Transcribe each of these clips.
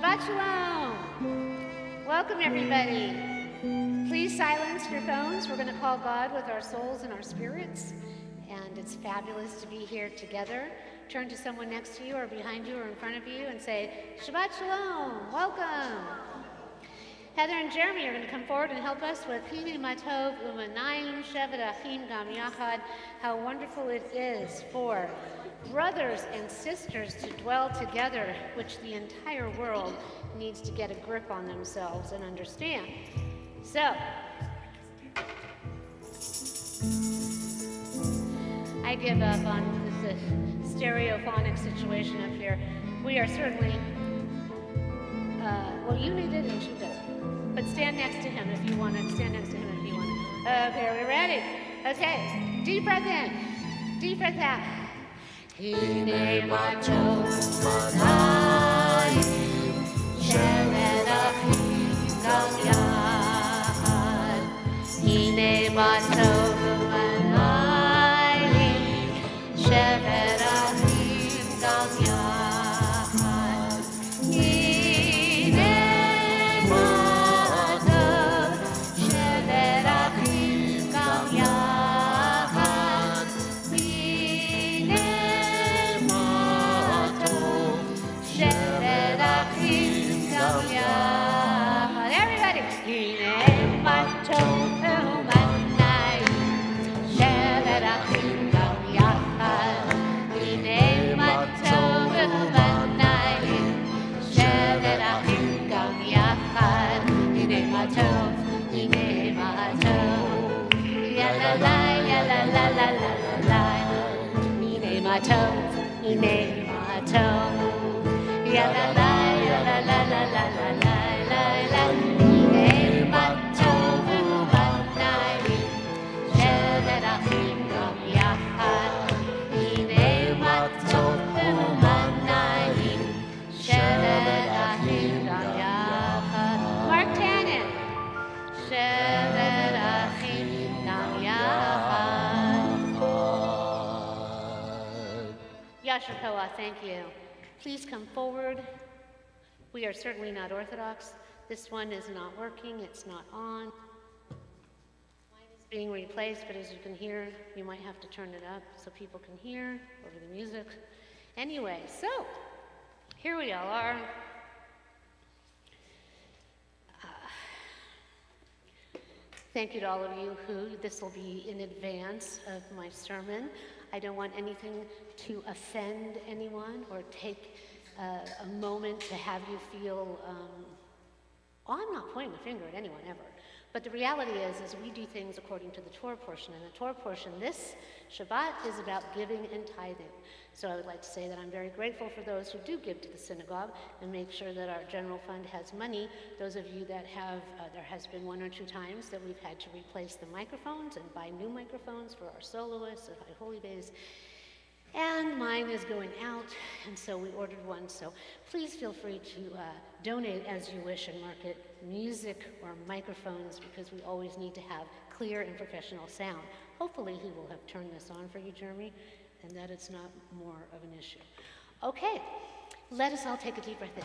Shabbat Shalom! Welcome, everybody. Please silence your phones. We're going to call God with our souls and our spirits. And it's fabulous to be here together. Turn to someone next to you or behind you or in front of you and say, Shabbat Shalom! Welcome! Heather and Jeremy are going to come forward and help us with Hine Matov Umanayim Shevet Achim Gam Yachad. How wonderful it is for brothers and sisters to dwell together, which the entire world needs to get a grip on themselves and understand. So, I give up on the stereophonic situation up here. We are certainly, well, you need it and she doesn't. But stand next to him if you want to. Stand next to him if you want to. Okay, are we ready? Okay, deep breath in, deep breath out. Hine matov manayim shevet achim gam yachad. Hine matov manayim shevet achim gam yachad. Hine matov shevet achim gam yachad. Everybody! Hine matov umanayim shevet achim gam yachad. Hine matov umanayim shevet achim gam yachad. Hine matov, hine matov. Ya la la, ya la la la la la la. Hine matov, hine matov. Ya la la, ya la la la la la la la la. Hine matov umanayim shevet achim gam yachad. Hine matov umanayim shevet achim gam yachad. Mark Tannen. Shevet achim gam yachad. Yasher Koah, thank you. Please come forward. We are certainly not Orthodox. This one is not working. It's not on. Mine is being replaced, but as you can hear, you might have to turn it up so people can hear over the music. Anyway, so here we all are. Thank you to all of you who, this will be in advance of my sermon. I don't want anything to offend anyone or take a moment to have you feel, well, I'm not pointing a finger at anyone ever. But the reality is we do things according to the Torah portion. And the Torah portion, this Shabbat, is about giving and tithing. So I would like to say that I'm very grateful for those who do give to the synagogue and make sure that our general fund has money. Those of you that have, there has been one or two times that we've had to replace the microphones and buy new microphones for our soloists at High Holy Days. And mine is going out, and so we ordered one. So please feel free to donate as you wish and market music or microphones, because we always need to have clear and professional sound. Hopefully he will have turned this on for you, Jeremy, and that it's not more of an issue. Okay, let us all take a deep breath in.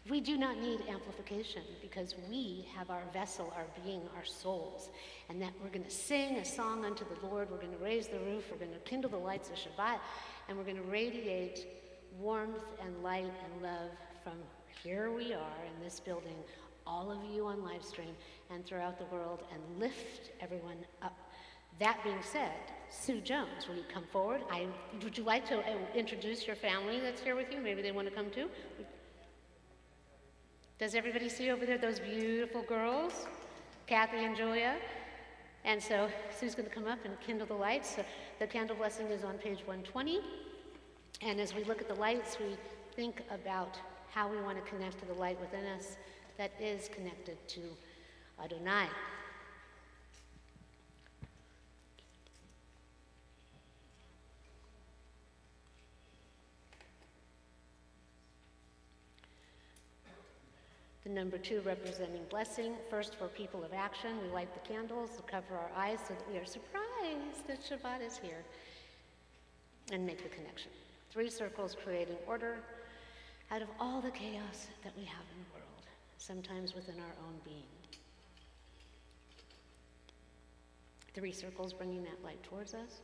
We do not need amplification because we have our vessel, our being, our souls, and that we're going to sing a song unto the Lord. We're going to raise the roof. We're going to kindle the lights of Shabbat, and we're going to radiate warmth and light and love from here we are in this building, all of you on live stream and throughout the world, and lift everyone up. That being said, Sue Jones, will you come forward? Would you like to introduce your family that's here with you? Maybe they want to come too. Does everybody see over there those beautiful girls? Kathy and Julia. And so Sue's going to come up and kindle the lights. So the candle blessing is on page 120. And as we look at the lights, we think about how we want to connect to the light within us that is connected to Adonai. The number 2 representing blessing. First, for people of action, we light the candles to cover our eyes so that we are surprised that Shabbat is here and make the connection. 3 circles creating order. out of all the chaos that we have in the world, sometimes within our own being. 3 circles bringing that light towards us.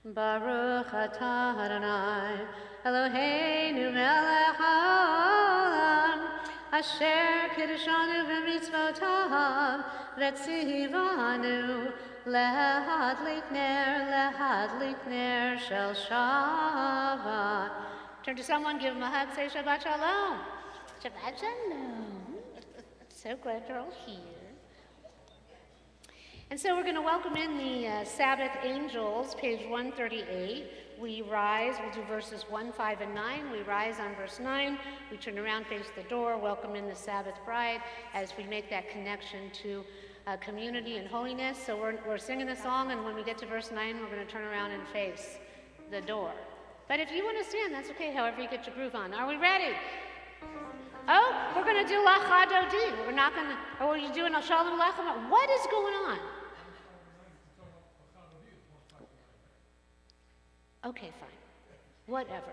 Baruch atah Adonai Eloheinu melech haolam asher kiddushanu b'mitzvotav v'tzivanu lehadlik ner shel Shabbat. Turn to someone, give them a hug, say Shabbat Shalom. Shabbat Shalom. So glad you're all here. And so we're going to welcome in the Sabbath angels, page 138. We rise, we'll do verses 1, 5, and 9. We rise on verse 9. We turn around, face the door, welcome in the Sabbath bride as we make that connection to community and holiness. So we're singing the song, and when we get to verse 9, we're going to turn around and face the door. But if you want to stand, that's okay, however you get your groove on. Are we ready? Oh, we're going to do Lecha Dodi. We're not going to, or are you doing a Shalom Lechem? What is going on? Okay, fine. Whatever.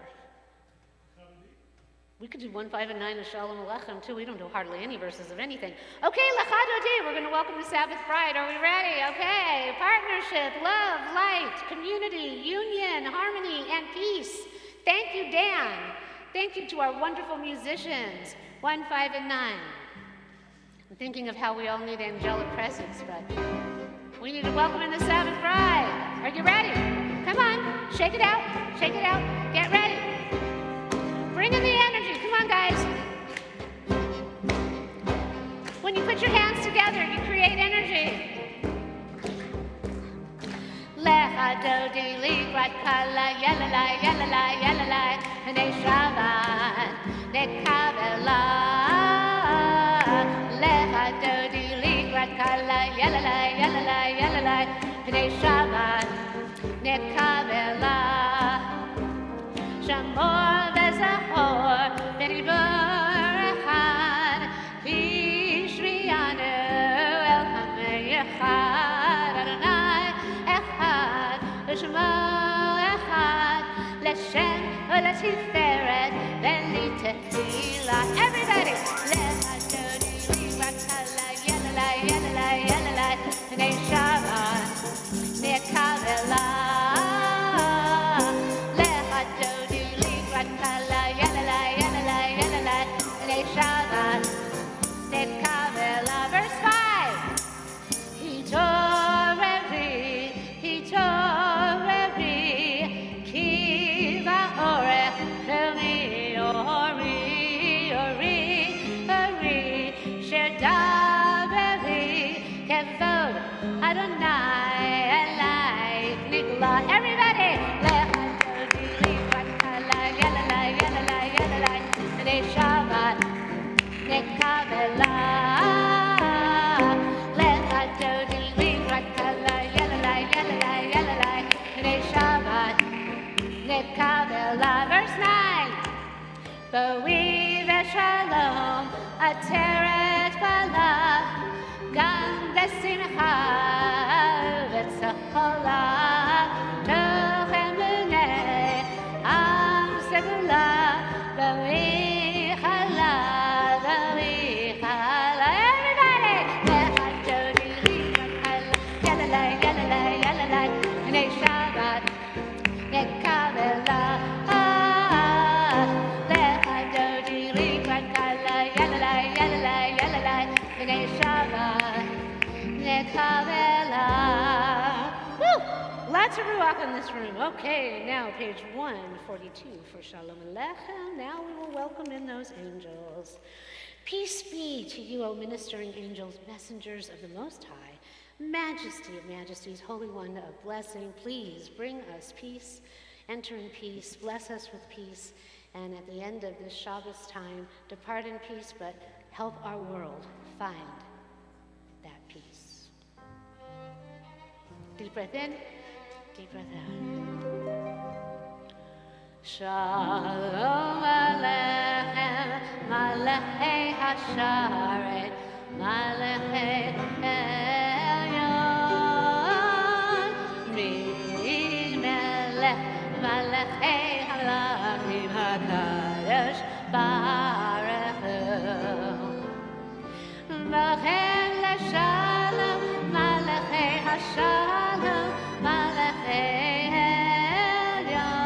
We could do 1, 5, and 9 of Shalom Aleichem too. We don't do hardly any verses of anything. Okay, Lecha Dodi. We're going to welcome the Sabbath bride. Are we ready? Okay. Partnership, love, light, community, union, harmony, and peace. Thank you, Dan. Thank you to our wonderful musicians. 1, 5, and 9. I'm thinking of how we all need angelic presence, but we need to welcome in the Sabbath bride. Are you ready? Come on, shake it out, get ready. Bring in the energy, come on guys. When you put your hands together, you create energy. Lecha Dodi Ligrat Kala Yalalai Yalalai Yalalai Hanei Shabbat Nekavela Lecha Dodi Ligrat Kala Yalalai Yalalai Yalalai Hanei Shabbat Nekavela Shamor Vezahor Benibur Echad Vishrianu El HaMeyechad Adonai Echad L'Shemo Echad L'Shem U'Letiferet V'Litehila. Everybody! Lecha Dodi Ligrat Kala Yalalai Yalalai Yalalai Hanei Shabbat Nekavela Lecha Dodi Ligrat Kala Yalalai Yalalai Yalalai Hanei Shabbat Nekavela. Verse 5. Hitoreri Kiva Orech Hemi Ori Sherdaveri Kevod Adonai Elai Nigla. Everybody! Lecha Dodi Ligrat Kala Yalalai Yalalai Yalalai Hanei Shabbat Nekavela Lecha Dodi Ligrat Kala Yalalai Yalalai Yalalai Hanei Shabbat Nekavela. Verse 9. Boi v'shalom ateret balach gam v'simcha v'tzachola toch emunei am segula boi chala. Everybody! Lecha Dodi Ligrat Kala Yalalai Yalalai Yalalai Hanei Shabbat Nekavela. Lecha Dodi Ligrat Kala Yalalai Yalalai Yalalai Hanei Shabbat Nekavela. Woo! Lots of ruach in this room. Okay, now page 142 for Shalom Aleichem. Now we will welcome in those angels. Peace be to you, O ministering angels, messengers of the Most High, majesty of majesties, Holy One of blessing. Please bring us peace, enter in peace, bless us with peace, and at the end of this Shabbos time, depart in peace, but help our world find that peace. Deep breath in, deep breath out. Shalom Aleichem, Malachei Hasharet, Malachei Elyon, Mid Melech, Malachei Melachim HaKadosh Baruch Hu. Malachim L'Shalom, Malachim HaShalom, Malachim Elyon.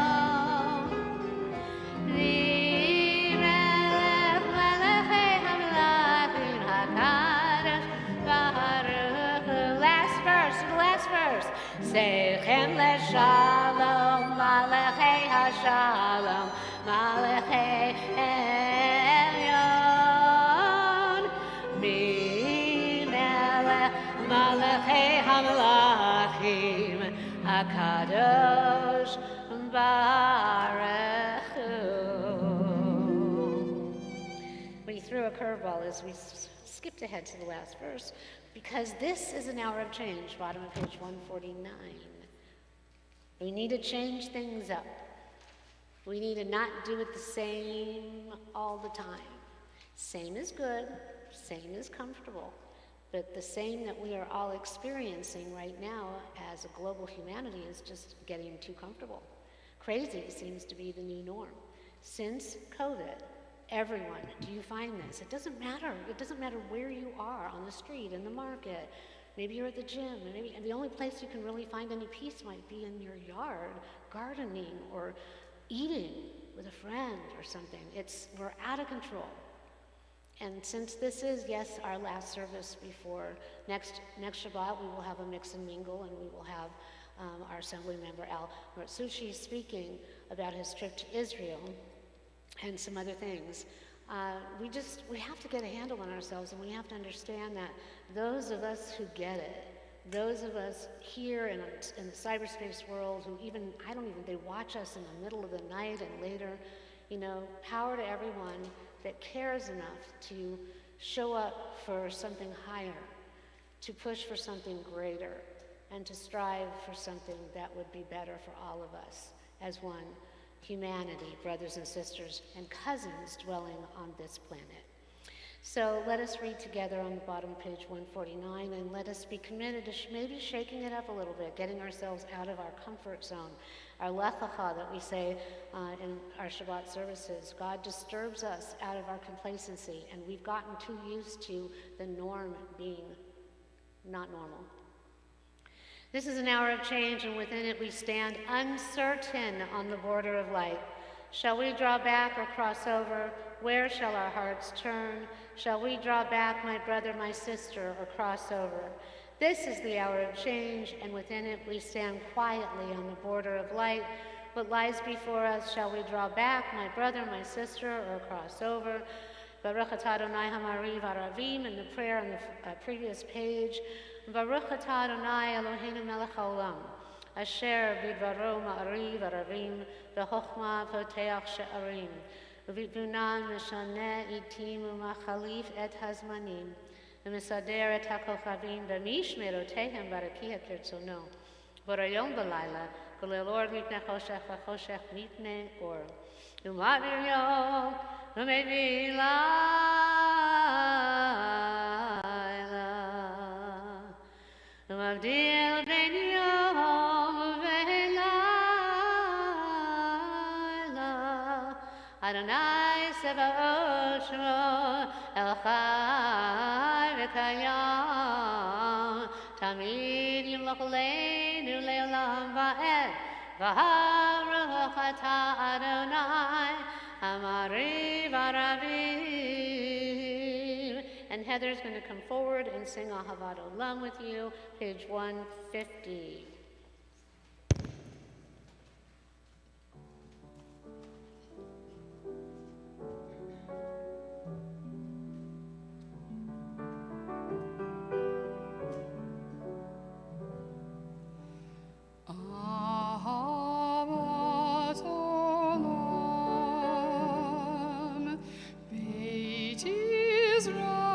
V'melech Malachim HaMelachim HaKadosh Baruch Hu. Last verse. Seichem L'Shalom, Malachim HaShalom, Malachim Elyon. V'melech Malachim HaMelachim HaKadosh Baruch Hu. We threw a curveball as we skipped ahead to the last verse, because this is an hour of change, bottom of page 149. We need to change things up. We need to not do it the same all the time. Same is good, same is comfortable, but the same that we are all experiencing right now as a global humanity is just getting too comfortable. Crazy seems to be the new norm. Since COVID, everyone, do you find this? It doesn't matter. It doesn't matter where you are, on the street, in the market. Maybe you're at the gym, and the only place you can really find any peace might be in your yard, gardening or eating with a friend or something. We're out of control. And since this is, yes, our last service before next Shabbat, we will have a mix and mingle, and we will have our assembly member Al Martsushi speaking about his trip to Israel and some other things. We have to get a handle on ourselves, and we have to understand that those of us who get it, those of us here in the cyberspace world who they watch us in the middle of the night and later, power to everyone that cares enough to show up for something higher, to push for something greater, and to strive for something that would be better for all of us as one humanity, brothers and sisters, and cousins dwelling on this planet. So let us read together on the bottom of page 149, and let us be committed to maybe shaking it up a little bit, getting ourselves out of our comfort zone. Our Lech Lecha that we say in our Shabbat services, God disturbs us out of our complacency, and we've gotten too used to the norm being not normal. This is an hour of change, and within it we stand uncertain on the border of light. Shall we draw back or cross over? Where shall our hearts turn? Shall we draw back, my brother, my sister, or cross over? This is the hour of change, and within it we stand quietly on the border of light. What lies before us, shall we draw back, my brother, my sister, or cross over? Baruch atah Adonai hamariv aravim, in the prayer on the previous page. Baruch atah Adonai Eloheinu melech haolam, asher bidvaro ma'ariv aravim, v'chochma poteach she'arim, v'vitbunan meshane itim u'machalif et hazmanim, v'mesader et hakochavim, v'mishmerotehem barakia kirtzono, v'rayom b'layla, k'lel or mipnei choshech v'choshech mipnei or, u'ma'vir yom, u'mevir layla, u'mavdil ben yom v'layla, Adonai Sebaot Shmo, El Chai v'kayam, Tamid yimloch leinu le'olam va'ed, v'haruch atah Adonai, Amariv aravim. And Heather's going to come forward and sing Ahavat Olam with you, page 150. Ahavat Olam, Beit Israel,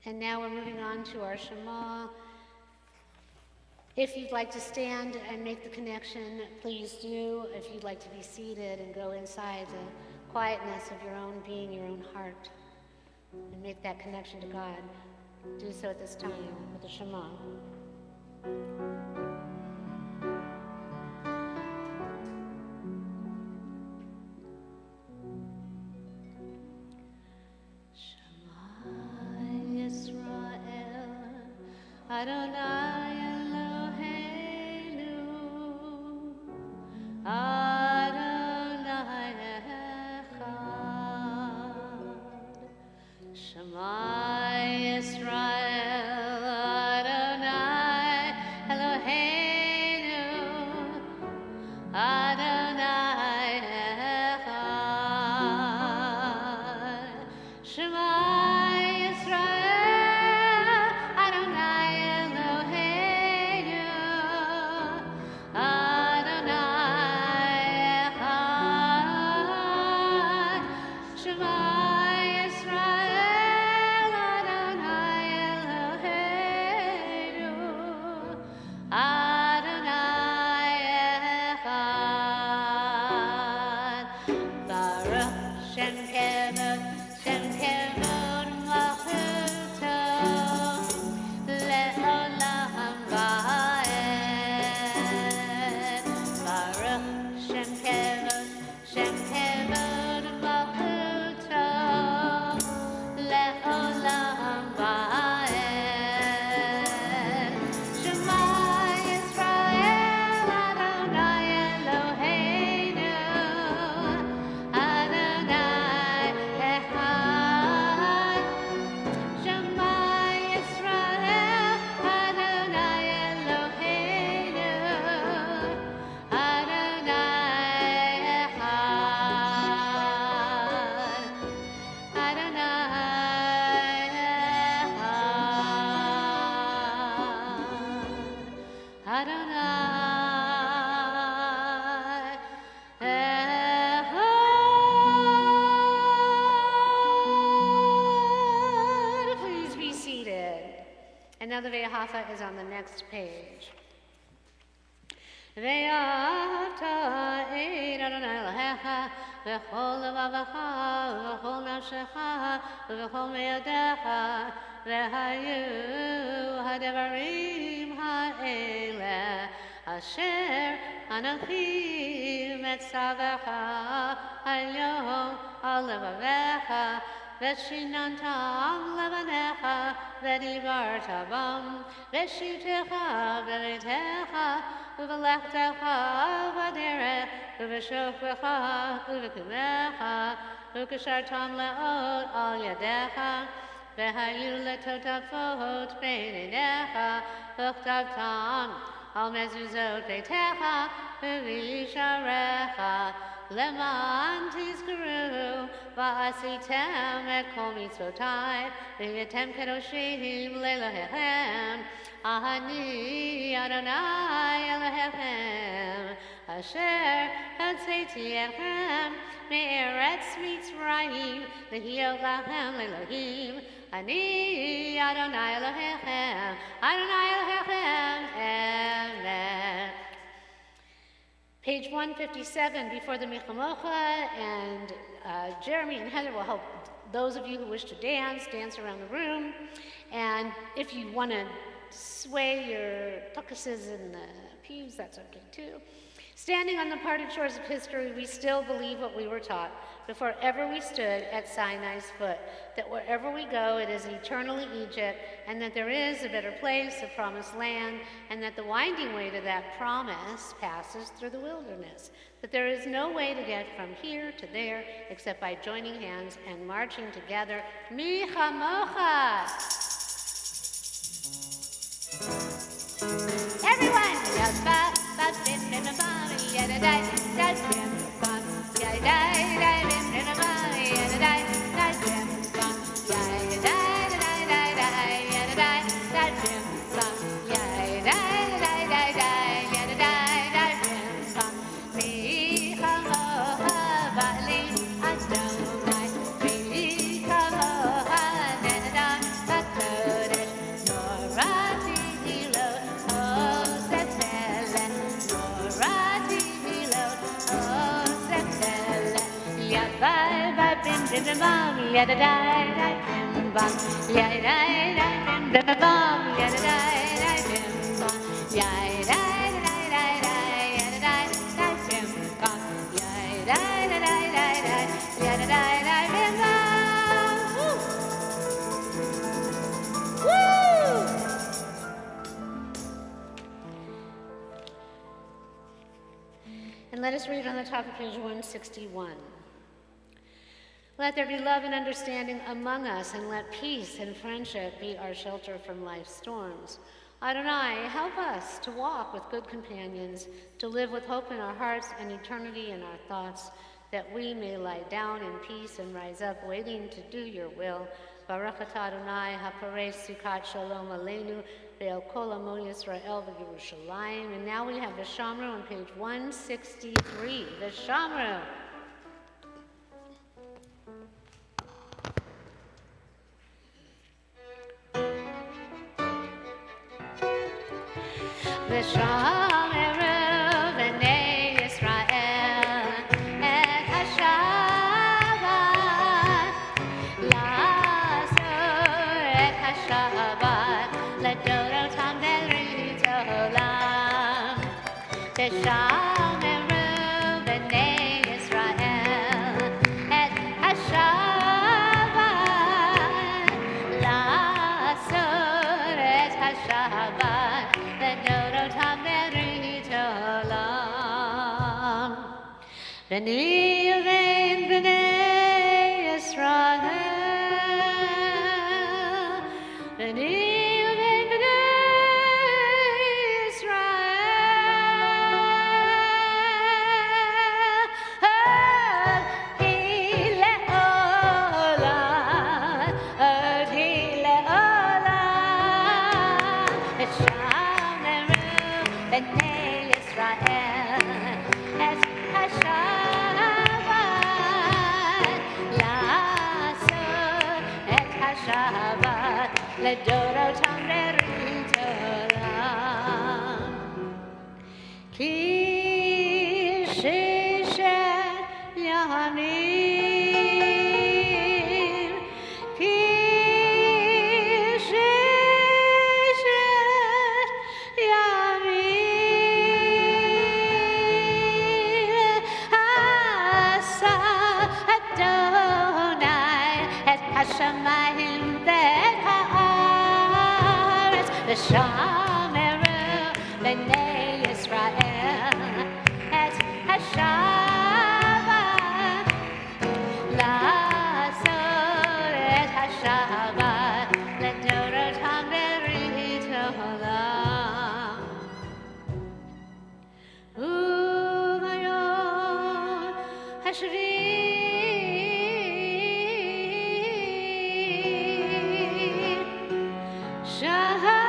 And now we're moving on to our Shema. If you'd like to stand and make the connection, please do. If you'd like to be seated and go inside the quietness of your own being, your own heart, and make that connection to God, do so at this time with the Shema. Adonai Eloheinu, Adonai Echad. Shema Yisrael, Adonai Eloheinu, Adonai Echad. Shema Now the Ve'ahavta is on the next page. Ve'ahavta et Adonai Elohecha v'chol levavecha v'chol nafshecha v'chol me'odecha v'hayu hadevarim ha'eleh asher anochi metzavecha hayom al levavecha Veshinantam levanecha, vedivarta bam, veshutecha, velitecha, uvalechtecha, vaderech, uveshofecha, uvekumecha, ukashartam leot al yadecha, vehayu letotafot beinenecha, uchtavtam, al mezuzot beitecha, uvisharecha, Leman tizkaru va'asitem et kol mitzvotai v'yetem kedoshim le'lohechem Ahani Adonai Elohechem Asher hotzeti echem me'eretz Mitzrayim l'hiyot lachem le'Elohim Ani Adonai Elohechem Adonai Elohechem Emet. Page 157 before the Michamocha, and Jeremy and Heather will help those of you who wish to dance around the room. And if you want to sway your tuckuses in the pews, that's okay too. Standing on the parted shores of history, we still believe what we were taught before ever we stood at Sinai's foot, that wherever we go, it is eternally Egypt, and that there is a better place, a promised land, and that the winding way to that promise passes through the wilderness, that there is no way to get from here to there except by joining hands and marching together. Mi chamocha! Everyone! bim bum, yada da da bim bum, yada da da bim bum bum, yada da da bim bum, yada da da da da yada da da bim bum, yada da da da da yada da da bim bum. Woo! Woo! And let us read on the top of page 161. Let there be love and understanding among us, and let peace and friendship be our shelter from life's storms. Adonai, help us to walk with good companions, to live with hope in our hearts and eternity in our thoughts, that we may lie down in peace and rise up waiting to do your will. Baruch atah Adonai haparei sukat shalom aleinu ve'el kol amo Yisrael v'Yerushalayim. And now we have the Shamru on page 163. The Shamru. The Shamru v'nei Yisrael et HaShabbat la'asor et HaShabbat ledodotam berit olam. The Shamru v'nei Yisrael et HaShabbat la'asor et HaShabbat ledodotam berit olam. B'nai uvein b'nai Yisrael, b'nai uvein b'nai Yisrael, Oti le'olam, Oti le'olam. V'shameru b'nai Yisrael et HaShabbat la'asor et HaShabbat ledodotam berit olam. Ki sheshet yamim, ki sheshet yamim, asa Adonai et hashamayim ve'et ha'aretz. V'shameru b'nei Yisrael et HaShabbat la'asor et HaShabbat ledodotam berit olam. U'vayom hashvi Shabbat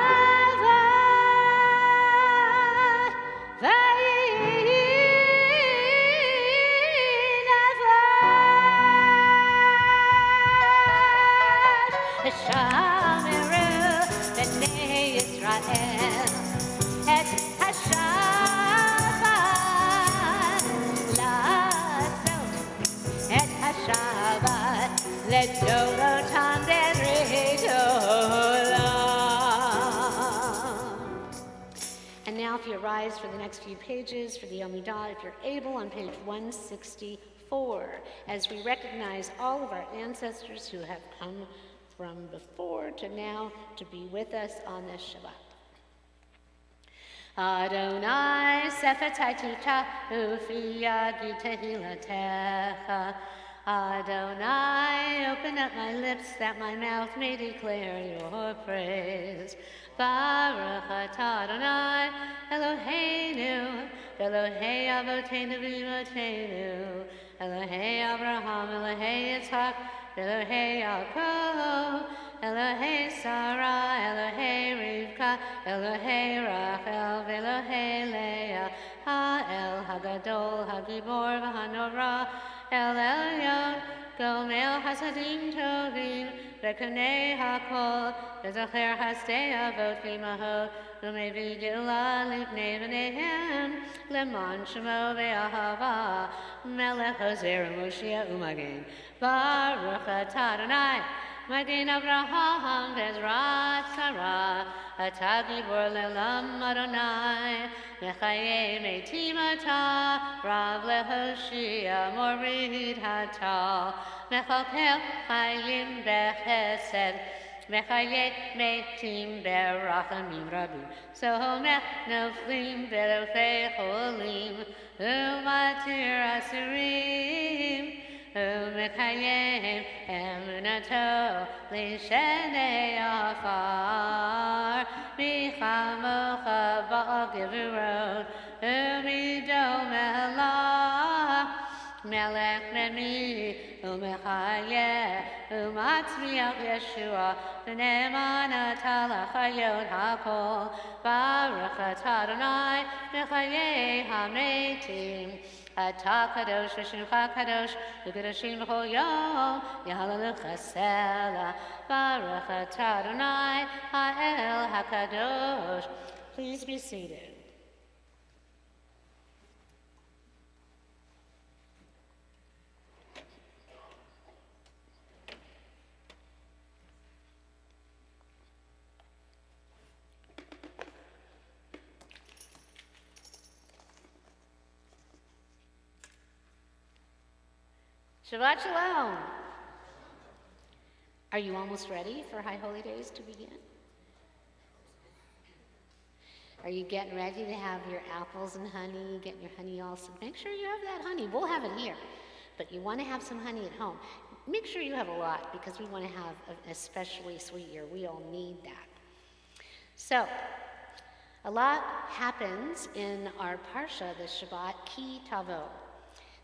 v'yinavash v'shameru b'nei Yisrael et HaShabbat la'asor et HaShabbat ledodotam berit olam. And now if you rise for the next few pages for the Amidah, if you're able, on page 164, as we recognize all of our ancestors who have come from before to now to be with us on this Shabbat. Adonai sefetai tutahu fi yagi tehilatecha. Adonai, open up my lips that my mouth may declare your praise. Baruch atah Adonai, Eloheinu, Elohei Avotenu v'Imotenu, Elohei Abraham, Elohei Yitzhak, Elohei Yaakov, Elohei Sarah, Elohei Rivka, Elohei Rachel, Elohei Leah, Ha'el Hagadol, Hagibor, v'Hanora, El Elyon, Gomel Hasadim Tovim, וקנה הכל, וזכר חסדי אבות ואמהות, ומביא גאולה לבני בניהם, למען שמו ואהבה, מלך עוזר ומושיע ומגן. ברוך אתה אדוני, מגן אברהם ועזרת שרה, אתה גיבור לעולם אדוני, מחיי מתים אתה, רב להושיע מוריד הטל, מכלכל חיים בחסד, מחיי מתים ברחמים רבים, סומך נופלים ורופא חולים, ומתיר אסירים, ומקיים אמונתו לשני עפר, מי כמוך בעל גבורות, ומידו מלך, מלך ממי ומחיה, ומצמיח ישוע, ונאמן אתה לחיות הכל. ברוך אתה אדוני מחיי המתים, אתה קדוש ושמך קדוש, וקדושים בכל יום, יהללוך סלע. ברוך אתה אדוני האל הקדוש. Please be seated. Shabbat Shalom. Are you almost ready for High Holy Days to begin? Are you getting ready to have your apples and honey, getting your honey all set? Make sure you have that honey. We'll have it here, but you want to have some honey at home. Make sure you have a lot because we want to have an especially sweet year. We all need that. So, a lot happens in our Parsha, the Shabbat, Ki Tavo.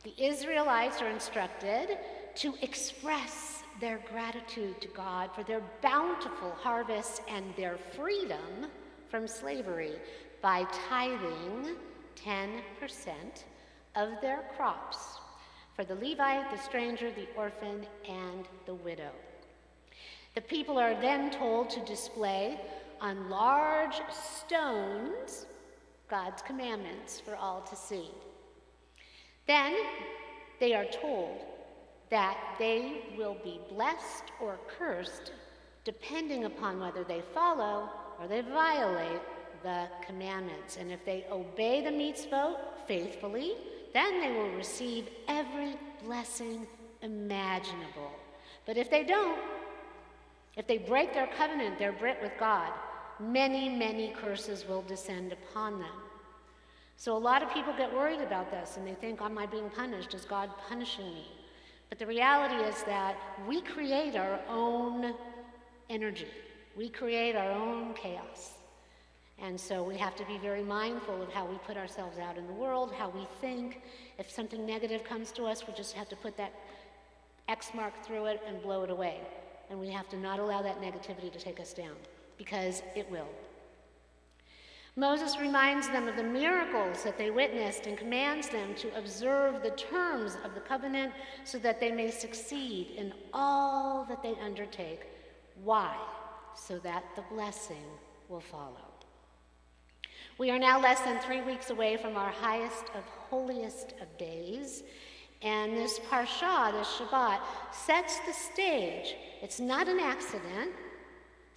The Israelites are instructed to express their gratitude to God for their bountiful harvest and their freedom from slavery by tithing 10% of their crops for the Levite, the stranger, the orphan, and the widow. The people are then told to display on large stones God's commandments for all to see. Then they are told that they will be blessed or cursed depending upon whether they follow or they violate the commandments. And if they obey the mitzvot faithfully, then they will receive every blessing imaginable. But if they don't, if they break their covenant, their brit with God, many, many curses will descend upon them. So a lot of people get worried about this and they think, am I being punished? Is God punishing me? But the reality is that we create our own energy. We create our own chaos. And so we have to be very mindful of how we put ourselves out in the world, how we think. If something negative comes to us, we just have to put that X mark through it and blow it away. And we have to not allow that negativity to take us down, because it will. Moses reminds them of the miracles that they witnessed and commands them to observe the terms of the covenant so that they may succeed in all that they undertake. Why? So that the blessing will follow. We are now less than 3 weeks away from our highest of holiest of days, and this Parsha, this Shabbat, sets the stage. It's not an accident.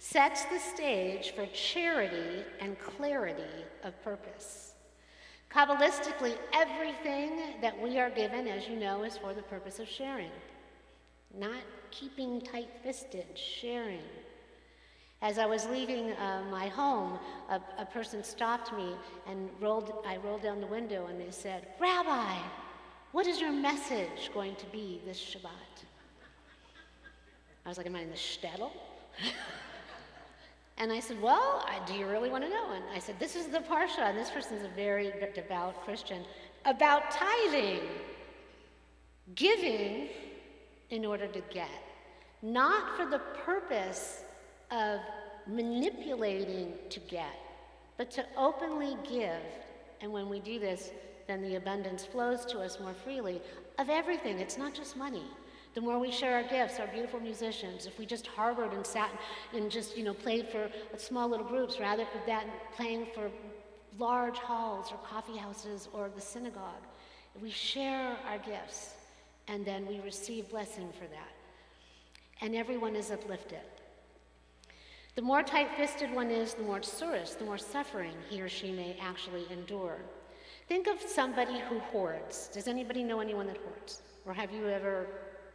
Sets the stage for charity and clarity of purpose. Kabbalistically, everything that we are given, as you know, is for the purpose of sharing, not keeping tight-fisted, sharing. As I was leaving my home, a person stopped me and I rolled down the window and they said, "Rabbi, what is your message going to be this Shabbat?" I was like, am I in the shtetl? And I said, well, do you really want to know? And I said, this is the Parsha, and this person's a very devout Christian, about tithing, giving in order to get, not for the purpose of manipulating to get, but to openly give. And when we do this, then the abundance flows to us more freely of everything. It's not just money. The more we share our gifts, our beautiful musicians, if we just harbored and sat and just, played for small little groups rather than playing for large halls or coffee houses or the synagogue, if we share our gifts and then we receive blessing for that, and everyone is uplifted. The more tight-fisted one is, the more tsuris, the more suffering he or she may actually endure. Think of somebody who hoards. Does anybody know anyone that hoards? Or have you ever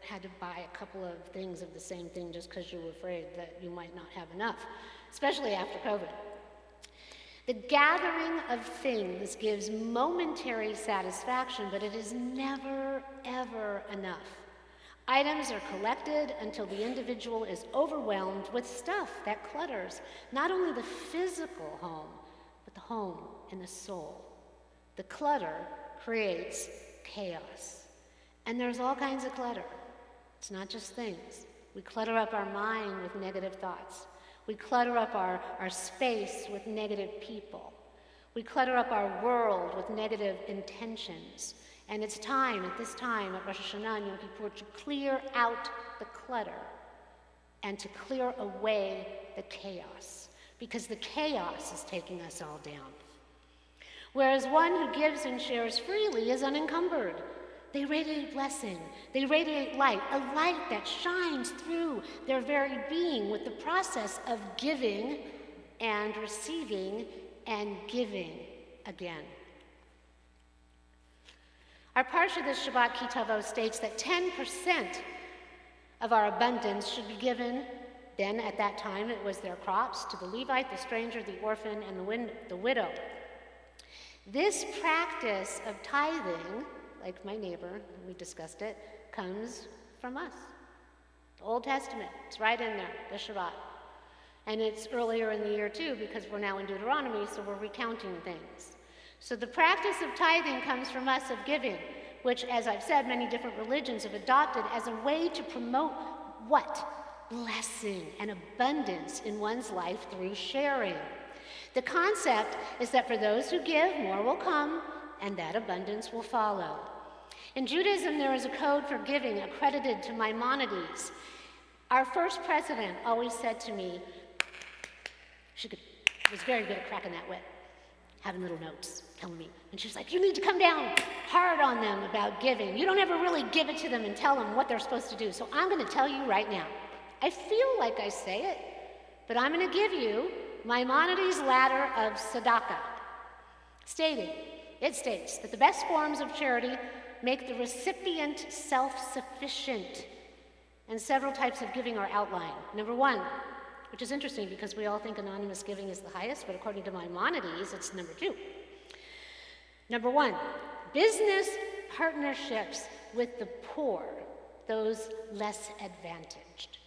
had to buy a couple of things of the same thing just because you were afraid that you might not have enough, especially after COVID? The gathering of things gives momentary satisfaction, but it is never, ever enough. Items are collected until the individual is overwhelmed with stuff that clutters not only the physical home, but the home and the soul. The clutter creates chaos. And there's all kinds of clutter. It's not just things. We clutter up our mind with negative thoughts. We clutter up our space with negative people. We clutter up our world with negative intentions. And it's time, at this time, at Rosh Hashanah and Yom Kippur, to clear out the clutter and to clear away the chaos, because the chaos is taking us all down. Whereas one who gives and shares freely is unencumbered. They radiate blessing. They radiate light, a light that shines through their very being with the process of giving and receiving and giving again. Our parsha this Shabbat, Tavo, states that 10% of our abundance should be given. Then, at that time, it was their crops to the Levite, the stranger, the orphan, and the widow. This practice of tithing, like my neighbor, we discussed it, comes from us. The Old Testament, it's right in there, the Shabbat. And it's earlier in the year too, because we're now in Deuteronomy, so we're recounting things. So the practice of tithing comes from us of giving, which, as I've said, many different religions have adopted as a way to promote what? Blessing and abundance in one's life through sharing. The concept is that for those who give, more will come, and that abundance will follow. In Judaism, there is a code for giving accredited to Maimonides. Our first president always said to me, she was very good at cracking that whip, having little notes, telling me. And she was like, you need to come down hard on them about giving. You don't ever really give it to them and tell them what they're supposed to do. So I'm going to tell you right now. I feel like I say it, but I'm going to give you Maimonides' ladder of tzedakah, it states that the best forms of charity make the recipient self-sufficient, and several types of giving are outlined. Number one, which is interesting because we all think anonymous giving is the highest, but according to Maimonides, it's number two. Number one, business partnerships with the poor, those less advantaged.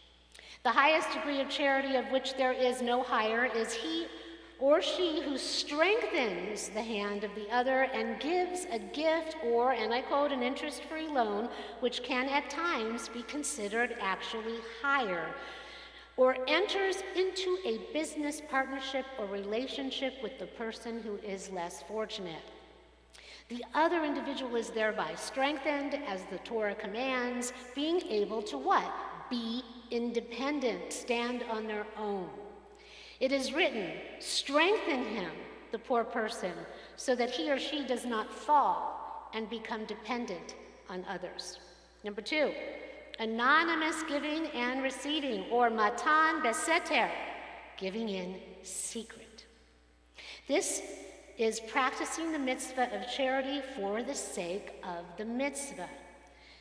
The highest degree of charity, of which there is no higher, is he or she who strengthens the hand of the other and gives a gift or, and I quote, an interest-free loan, which can at times be considered actually higher, or enters into a business partnership or relationship with the person who is less fortunate. The other individual is thereby strengthened, as the Torah commands, being able to what? Be independent, stand on their own. It is written, strengthen him, the poor person, so that he or she does not fall and become dependent on others. Number two, anonymous giving and receiving, or matan beseter, giving in secret. This is practicing the mitzvah of charity for the sake of the mitzvah.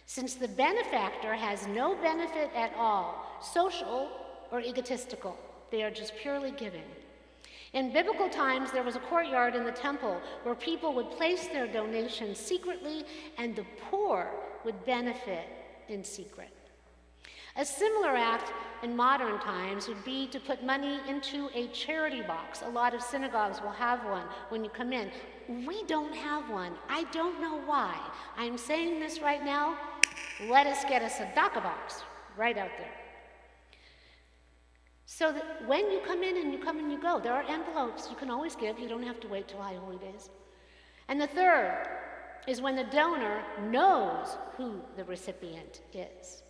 Since the benefactor has no benefit at all, social or egotistical, they are just purely giving. In biblical times, there was a courtyard in the temple where people would place their donations secretly, and the poor would benefit in secret. A similar act in modern times would be to put money into a charity box. A lot of synagogues will have one when you come in. We don't have one. I don't know why. I'm saying this right now. Let us get a tzedakah box right out there. So that when you come in and you come and you go, there are envelopes. You can always give. You don't have to wait till High Holy Days. And the third is when the donor knows who the recipient is.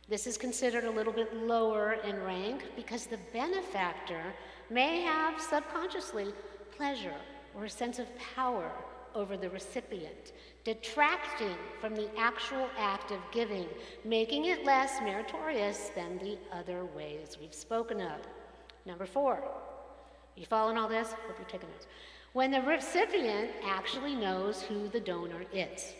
This is considered a little bit lower in rank because the benefactor may have subconsciously pleasure or a sense of power over the recipient, detracting from the actual act of giving, making it less meritorious than the other ways we've spoken of. Number 4, you following all this? Hope you're taking notes. When the recipient actually knows who the donor is.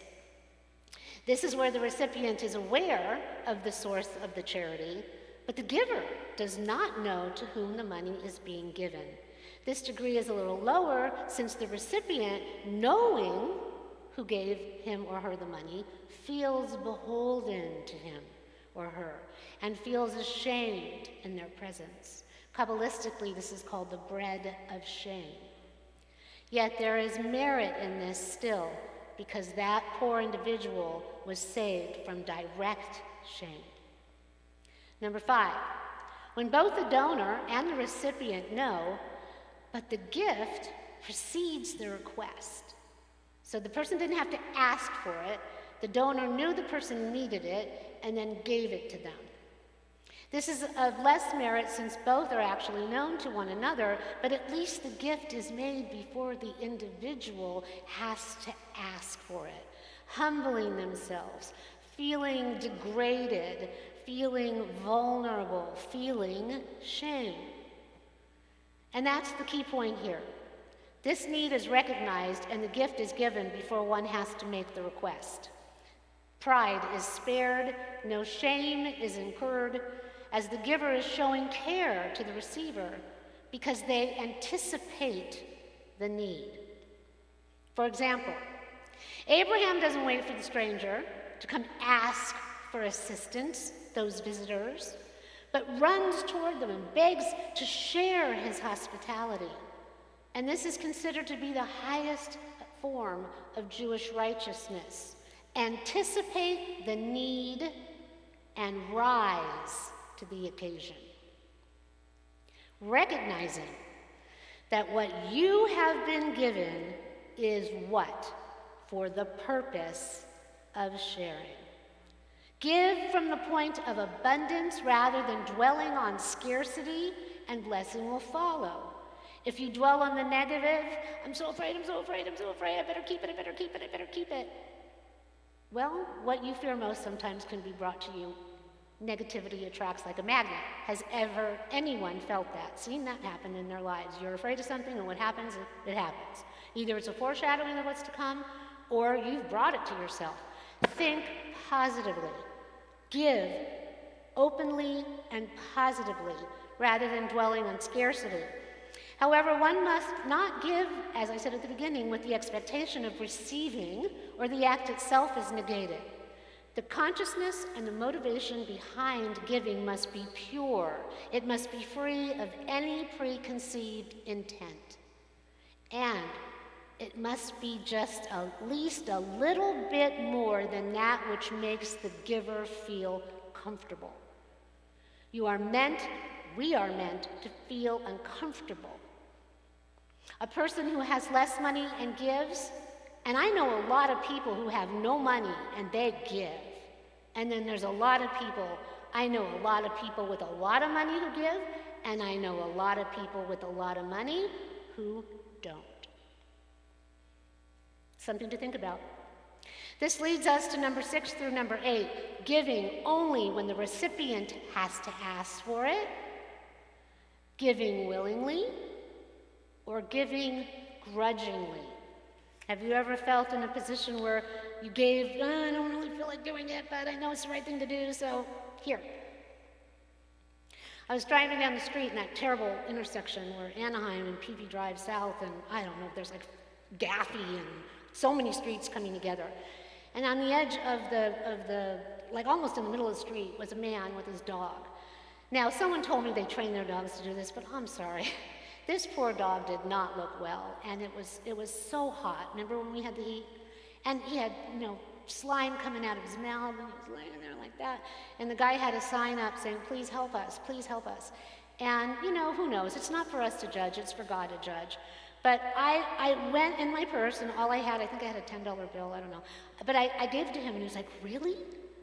This is where the recipient is aware of the source of the charity, but the giver does not know to whom the money is being given. This degree is a little lower since the recipient, knowing who gave him or her the money, feels beholden to him or her and feels ashamed in their presence. Kabbalistically, this is called the bread of shame. Yet there is merit in this still, because that poor individual was saved from direct shame. Number 5, when both the donor and the recipient know, but the gift precedes the request. So the person didn't have to ask for it, the donor knew the person needed it, and then gave it to them. This is of less merit since both are actually known to one another, but at least the gift is made before the individual has to ask for it, humbling themselves, feeling degraded, feeling vulnerable, feeling shame. And that's the key point here. This need is recognized and the gift is given before one has to make the request. Pride is spared, no shame is incurred, as the giver is showing care to the receiver because they anticipate the need. For example, Abraham doesn't wait for the stranger to come ask for assistance, those visitors, but runs toward them and begs to share his hospitality. And this is considered to be the highest form of Jewish righteousness. Anticipate the need and rise to the occasion. Recognizing that what you have been given is what? For the purpose of sharing. Give from the point of abundance rather than dwelling on scarcity, and blessing will follow. If you dwell on the negative, I'm so afraid, I'm so afraid, I'm so afraid, I better keep it, I better keep it, I better keep it. Well, what you fear most sometimes can be brought to you. Negativity attracts like a magnet. Has ever anyone felt that? Seen that happen in their lives? You're afraid of something, and what happens? It happens. Either it's a foreshadowing of what's to come, or you've brought it to yourself. Think positively. Give openly and positively, rather than dwelling on scarcity. However, one must not give, as I said at the beginning, with the expectation of receiving, or the act itself is negated. The consciousness and the motivation behind giving must be pure. It must be free of any preconceived intent. And it must be just at least a little bit more than that which makes the giver feel comfortable. We are meant to feel uncomfortable. A person who has less money and gives, and I know a lot of people who have no money and they give. And then there's a lot of people, I know a lot of people with a lot of money who give, and I know a lot of people with a lot of money who don't. Something to think about. This leads us to number 6 through number 8, giving only when the recipient has to ask for it, giving willingly, or giving grudgingly. Have you ever felt in a position where you gave, I don't really feel like doing it, but I know it's the right thing to do, so here. I was driving down the street in that terrible intersection where Anaheim and Peavey Drive South, and I don't know, there's like Gaffey and so many streets coming together. And on the edge of the, like almost in the middle of the street, was a man with his dog. Now, someone told me they train their dogs to do this, but I'm sorry. This poor dog did not look well, and it was so hot. Remember when we had the heat? And he had, slime coming out of his mouth, and he was laying there like that. And the guy had a sign up saying, please help us, please help us. And, who knows? It's not for us to judge, it's for God to judge. But I went in my purse, and all I had, I think I had a $10 bill, I don't know. But I gave it to him, and he was like, really?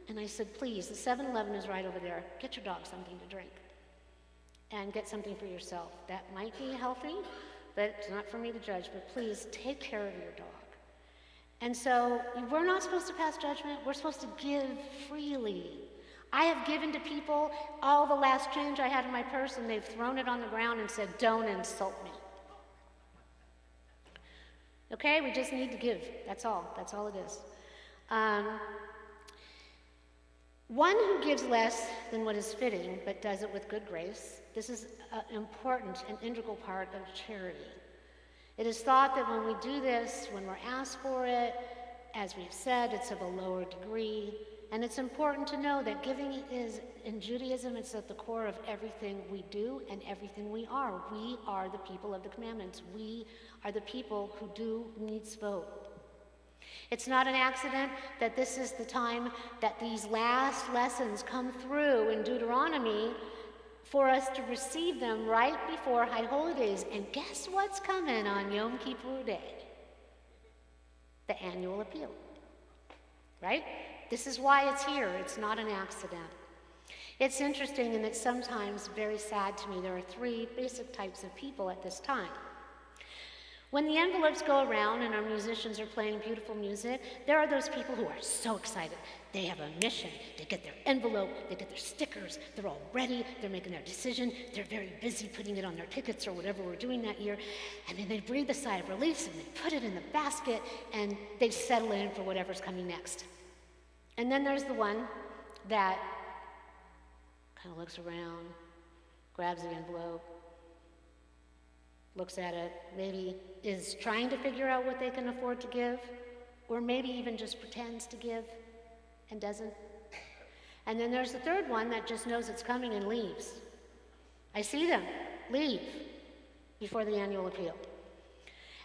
And I said, please, the 7-Eleven is right over there. Get your dog something to drink. And get something for yourself. That might be healthy, but it's not for me to judge. But please, take care of your dog. And so we're not supposed to pass judgment. We're supposed to give freely. I have given to people all the last change I had in my purse, and they've thrown it on the ground and said, don't insult me. Okay, we just need to give. That's all. That's all it is. One who gives less than what is fitting, but does it with good grace, this is an important and integral part of charity. It is thought that when we do this, when we're asked for it, as we've said, it's of a lower degree. And it's important to know that giving is, in Judaism, it's at the core of everything we do and everything we are. We are the people of the commandments. We are the people who do mitzvot. It's not an accident that this is the time that these last lessons come through in Deuteronomy for us to receive them right before High Holidays. And guess what's coming on Yom Kippur Day? The annual appeal, right? This is why it's here. It's not an accident. It's interesting, and it's sometimes very sad to me. There are 3 basic types of people at this time. When the envelopes go around and our musicians are playing beautiful music, there are those people who are so excited. They have a mission. They get their envelope, they get their stickers, they're all ready, they're making their decision, they're very busy putting it on their tickets or whatever we're doing that year, and then they breathe a sigh of relief and they put it in the basket and they settle in for whatever's coming next. And then there's the one that kind of looks around, grabs the envelope, looks at it, maybe is trying to figure out what they can afford to give, or maybe even just pretends to give and doesn't. And then there's the third one that just knows it's coming and leaves. I see them leave before the annual appeal.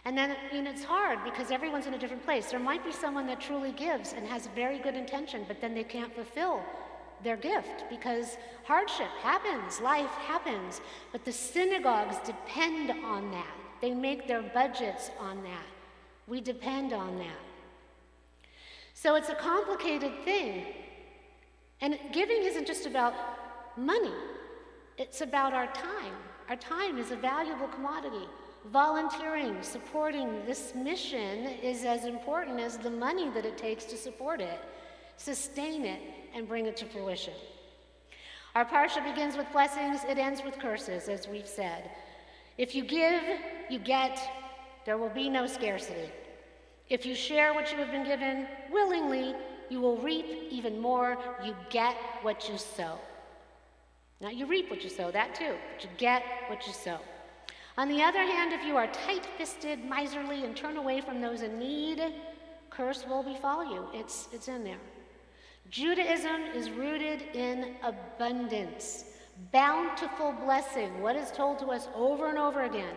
And then, it's hard because everyone's in a different place. There might be someone that truly gives and has very good intention, but then they can't fulfill their gift because hardship happens, life happens. But the synagogues depend on that. They make their budgets on that. We depend on that. So it's a complicated thing. And giving isn't just about money. It's about our time. Our time is a valuable commodity. Volunteering, supporting this mission is as important as the money that it takes to support it, sustain it, and bring it to fruition. Our parsha begins with blessings, it ends with curses, as we've said. If you give, you get. There will be no scarcity. If you share what you have been given willingly, you will reap even more. You get what you sow. Not you reap what you sow, that too, but you get what you sow. On the other hand, if you are tight-fisted, miserly, and turn away from those in need, curse will befall you. It's in there. Judaism is rooted in abundance, bountiful blessing. What is told to us over and over again?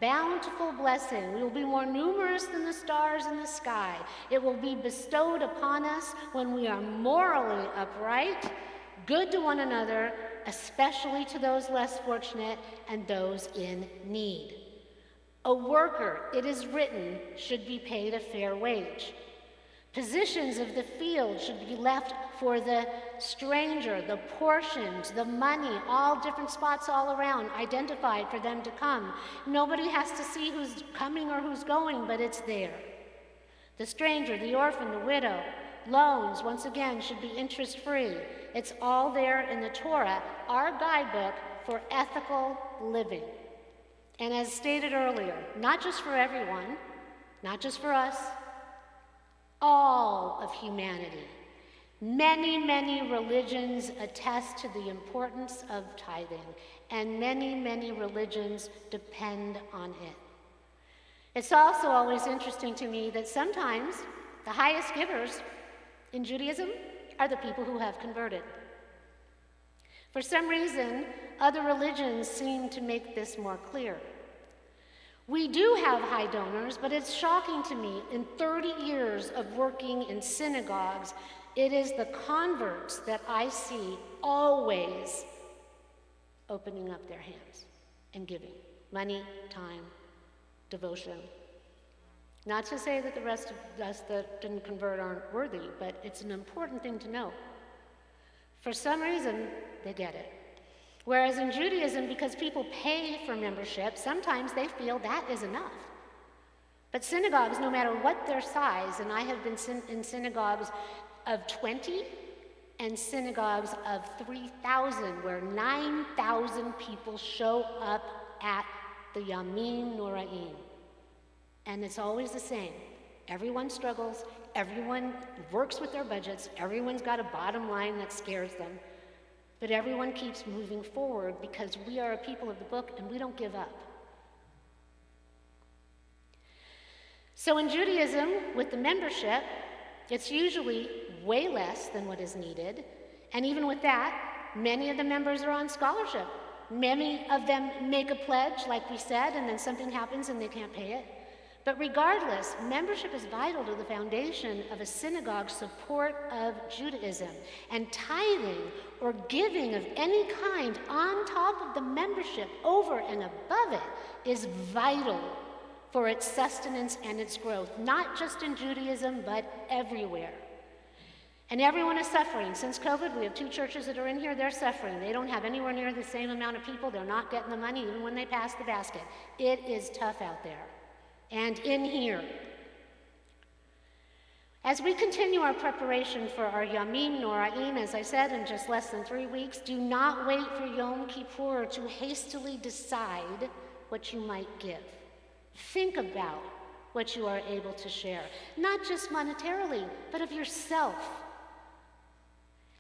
Bountiful blessing. We will be more numerous than the stars in the sky. It will be bestowed upon us when we are morally upright, good to one another, especially to those less fortunate and those in need. A worker, it is written, should be paid a fair wage. Positions of the field should be left for the stranger, the portions, the money, all different spots all around, identified for them to come. Nobody has to see who's coming or who's going, but it's there. The stranger, the orphan, the widow, loans, once again, should be interest-free. It's all there in the Torah, our guidebook for ethical living. And as stated earlier, not just for everyone, not just for us, all of humanity. Many, many religions attest to the importance of tithing, and many, many religions depend on it. It's also always interesting to me that sometimes the highest givers in Judaism are the people who have converted. For some reason, other religions seem to make this more clear. We do have high donors, but it's shocking to me, in 30 years of working in synagogues, it is the converts that I see always opening up their hands and giving money, time, devotion. Not to say that the rest of us that didn't convert aren't worthy, but it's an important thing to know. For some reason, they get it. Whereas in Judaism, because people pay for membership, sometimes they feel that is enough. But synagogues, no matter what their size, and I have been in synagogues of 20 and synagogues of 3,000, where 9,000 people show up at the Yamim Noraim. And it's always the same. Everyone struggles, everyone works with their budgets, everyone's got a bottom line that scares them, but everyone keeps moving forward because we are a people of the book and we don't give up. So in Judaism, with the membership, it's usually way less than what is needed, and even with that, many of the members are on scholarship. Many of them make a pledge, like we said, and then something happens and they can't pay it. But regardless, membership is vital to the foundation of a synagogue's support of Judaism. And tithing or giving of any kind on top of the membership, over and above it, is vital for its sustenance and its growth, not just in Judaism, but everywhere. And everyone is suffering. Since COVID, we have 2 churches that are in here, they're suffering. They don't have anywhere near the same amount of people. They're not getting the money even when they pass the basket. It is tough out there. And in here. As we continue our preparation for our Yamim Noraim, as I said, in just less than 3 weeks, do not wait for Yom Kippur to hastily decide what you might give. Think about what you are able to share, not just monetarily, but of yourself.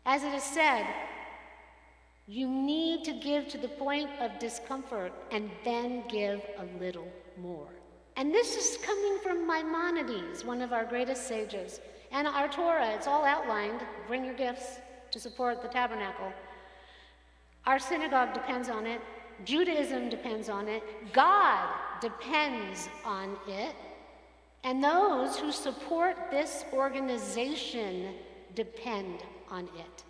As it is said, you need to give to the point of discomfort and then give a little more. And this is coming from Maimonides, one of our greatest sages. And our Torah, it's all outlined. Bring your gifts to support the tabernacle. Our synagogue depends on it. Judaism depends on it. God depends on it. And those who support this organization depend on it.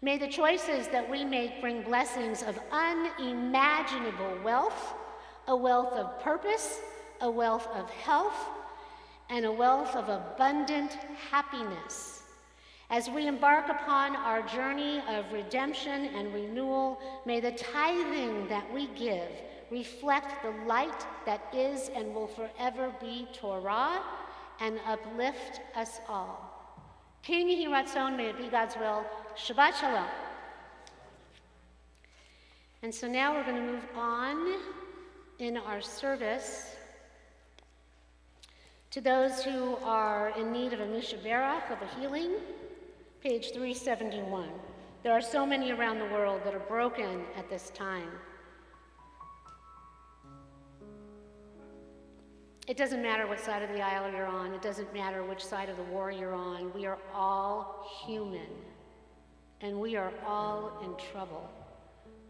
May the choices that we make bring blessings of unimaginable wealth, a wealth of purpose, a wealth of health, and a wealth of abundant happiness. As we embark upon our journey of redemption and renewal, may the tithing that we give reflect the light that is and will forever be Torah and uplift us all. King Yehi Ratzon, may it be God's will. Shabbat Shalom. And so now we're going to move on in our service to those who are in need of a mishaberach, of a healing, page 371. There are so many around the world that are broken at this time. It doesn't matter what side of the aisle you're on. It doesn't matter which side of the war you're on. We are all human, and we are all in trouble.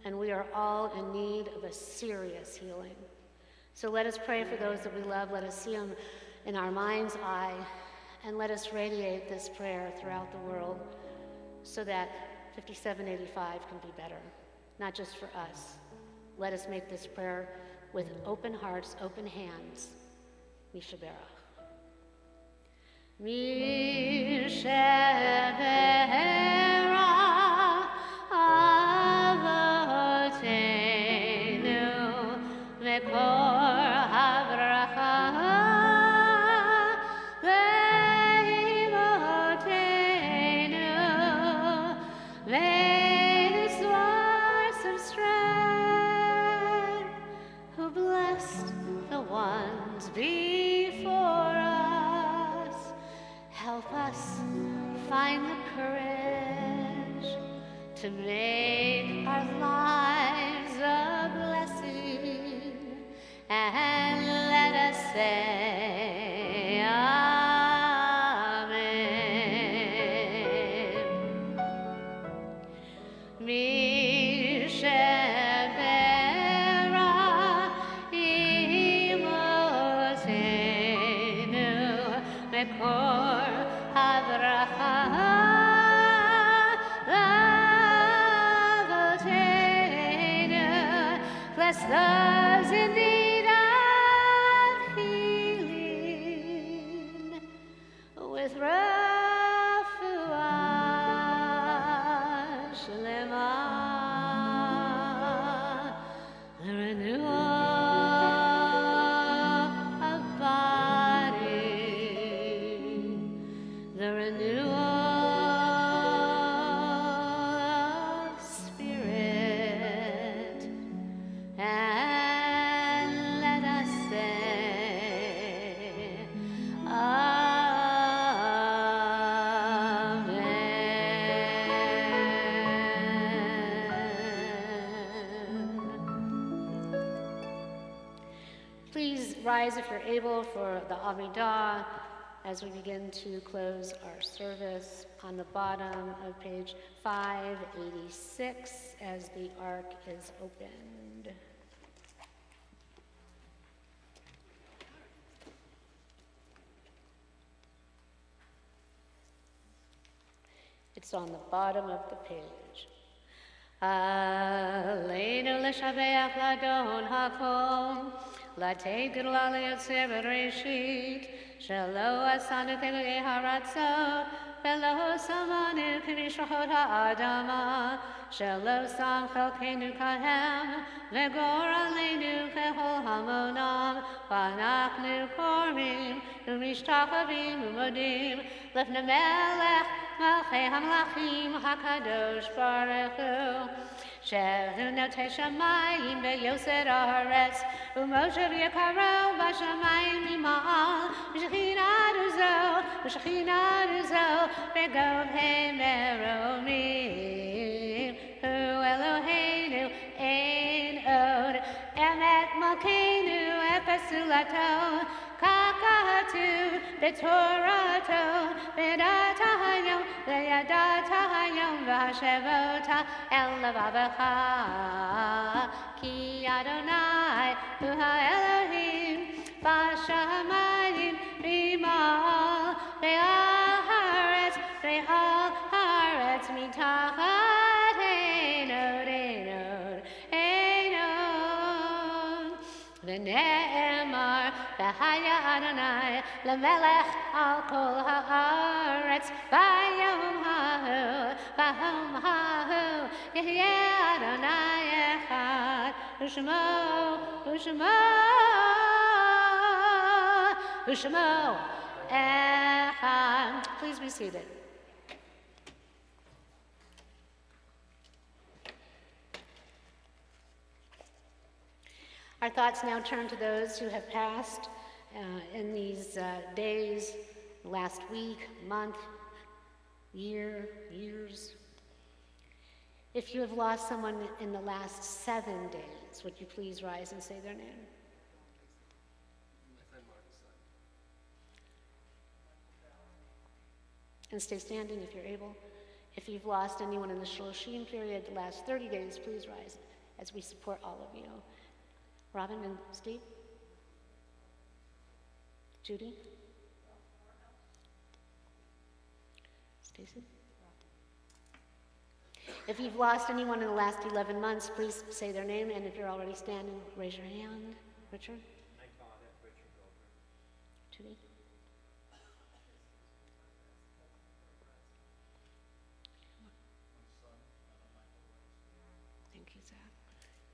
And we are all in need of a serious healing. So let us pray for those that we love. Let us see them in our mind's eye, and let us radiate this prayer throughout the world so that 5785 can be better, not just for us. Let us make this prayer with open hearts, open hands. Mishaberach. Find the courage to make our lives a blessing, and let us say Amen. Mishabera imotenu mekor Avraham, Avotenu. Please rise if you're able for the Amidah as we begin to close our service on the bottom of page 586 as the ark is opened. It's on the bottom of the page. Aleinu l'shabeach ladon hakom, l'teger l'aliyotzer b'reshit, shelo asanu k'elei haratzot, v'lo samanu k'mishpachot ha'adama, shelo sam chelkeinu kahem, v'gor aleinu k'chol hamonam, v'anachnu kormim, u'mishtachavim u'modim, lefnei melech, Malchei Hamlachim HaKadosh Baruch Hu Shehu Notei Shamayim Beyoser Haaretz Umoshev Yekaro Bashamayim Ima'al V'shechinat Uzo Begov Hei Meromim Hu Eloheinu Ein Od Emet Malkeinu Epesulato Kakatu B'Torato B'datahayom Le'yadatahayom V'hashevota El Levavecha Ki Adonai Hu HaElohim B'Shamayim B'Mal Be'al Haaretz Mitachat Einod V'ne'emar V'haya Adonai L'melech al kol haaretz V'yom ha'hu Yehyeh Adonai echad U'shemo echad. Please be seated. Our thoughts now turn to those who have passed in these days, last week, month, years. If you have lost someone in the last 7 days, would you please rise and say their name? And stay standing if you're able. If you've lost anyone in the Shloshim period, the last 30 days, please rise as we support all of you. Robin and Steve? Judy? Stacy? If you've lost anyone in the last 11 months, please say their name, and if you're already standing, raise your hand. Richard? My father, Richard Goldberg. Judy? Thank you, Zach.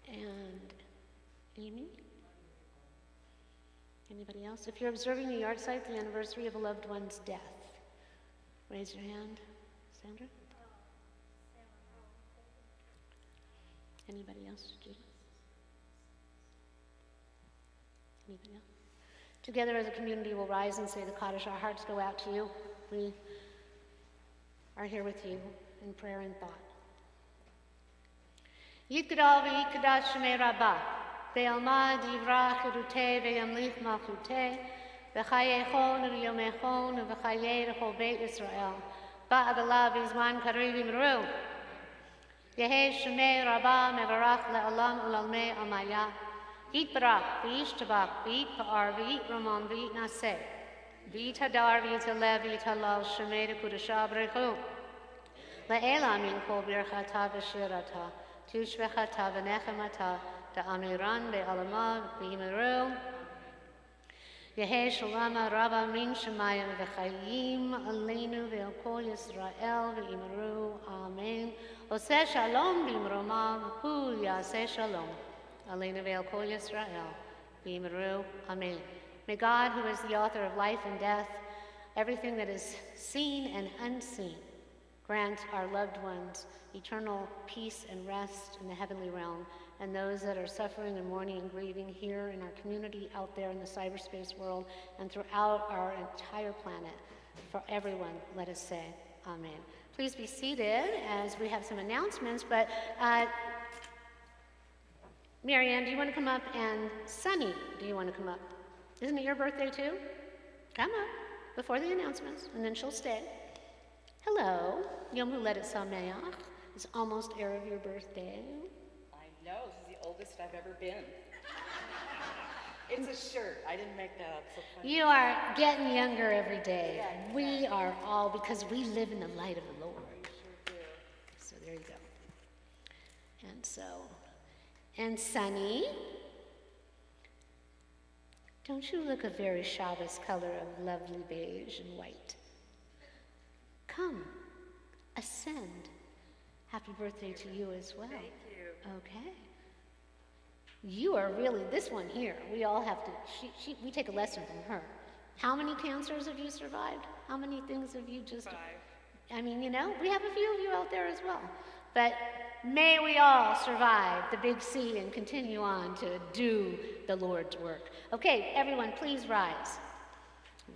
And Amy? Anybody else? If you're observing the yard site, the anniversary of a loved one's death, raise your hand. Sandra? Anybody else? Judy? Anybody else? Together as a community, we'll rise and say the Kaddish. Our hearts go out to you. We are here with you in prayer and thought. Yitgadal v'yitgadash shemei Rabbah. Ve'alma divra chirutei ve'yamlich malchutei v'chayechon v'yomechon v'chayei l'chol beit Yisrael ba'agala v'zman karev imru Yehei shemei Rabbah mevarach le'olam u'lalmei amaya Yitbarach v'yishtabach v'yitpa'ar v'yitramon v'yitnaseh v'yithadar v'yitalev v'yithalal shemei d'kudashah b'rechu le'ela min kol birchata v'shirata tushvechata v'nechemata Ta'amiran be'alama v'imeru Yehei shalama rabba min shemayim v'chayim aleinu ve'al kol Yisrael v'imeru Amen. Oseh shalom b'imromav hu yaseh shalom aleinu ve'al kol Yisrael v'imeru Amen. May God, who is the author of life and death, everything that is seen and unseen, grant our loved ones eternal peace and rest in the heavenly realm, and those that are suffering and mourning and grieving here in our community, out there in the cyberspace world, and throughout our entire planet. For everyone, let us say amen. Please be seated as we have some announcements, but Marianne, do you want to come up? And Sunny, do you want to come up? Isn't it your birthday too? Come up before the announcements, and then she'll stay. Hello, Yom Huledet Sameach. It's almost Erev your birthday. I know, this is the oldest I've ever been. It's a shirt, I didn't make that up, so funny. You are getting younger every day. Yeah, exactly. We are all, because we live in the light of the Lord. Sure do. So there you go. And Sunny, don't you look a very Shabbos color of lovely beige and white? Come, ascend. Happy birthday to you as well. Thank you. Okay. You are really, this one here, we all have to, we take a lesson from her. How many cancers have you survived? How many things have you just... 5. I mean, you know, we have a few of you out there as well. But may we all survive the big C and continue on to do the Lord's work. Okay, everyone, please rise.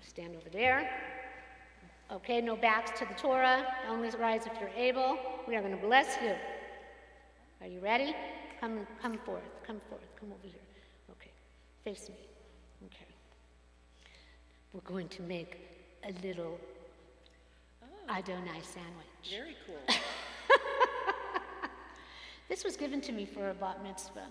Stand over there. Okay, no backs to the Torah. Only rise if you're able. We are going to bless you. Are you ready? Come forth. Come over here. Okay, face me. Okay. We're going to make a little Adonai sandwich. Very cool. This was given to me for a bat mitzvah.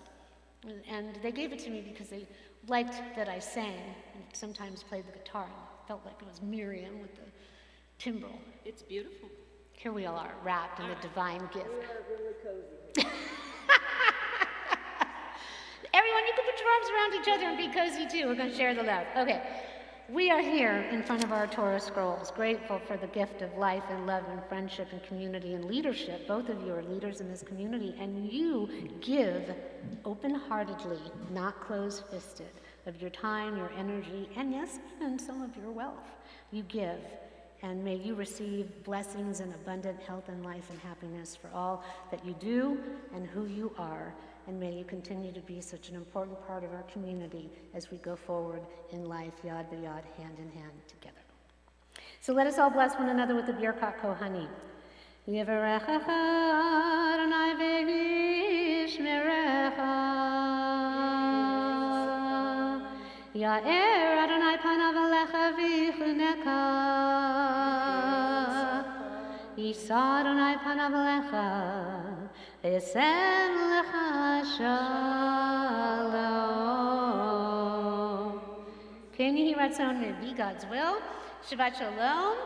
And they gave it to me because they liked that I sang and sometimes played the guitar. And felt like it was Miriam with the timbrel. It's beautiful. Here we all are, wrapped in the divine gift. We are really cozy. Everyone, you can put your arms around each other and be cozy too. We're going to share the love. Okay. We are here in front of our Torah scrolls, grateful for the gift of life and love and friendship and community and leadership. Both of you are leaders in this community, and you give open-heartedly, not closed-fisted, of your time, your energy, and yes, even some of your wealth. You give, and may you receive blessings and abundant health and life and happiness for all that you do and who you are. And may you continue to be such an important part of our community as we go forward in life, yad b'yad, hand in hand, together. So let us all bless one another with the Birkat Kohanim. Yivarechecha Adonai v'yishmerecha. Ya'er Adonai panav alecha v'yichuneka. Yisa Adonai panav alecha. Esem lecha shalom. Can you hear what's on me? Be God's will. Shabbat shalom.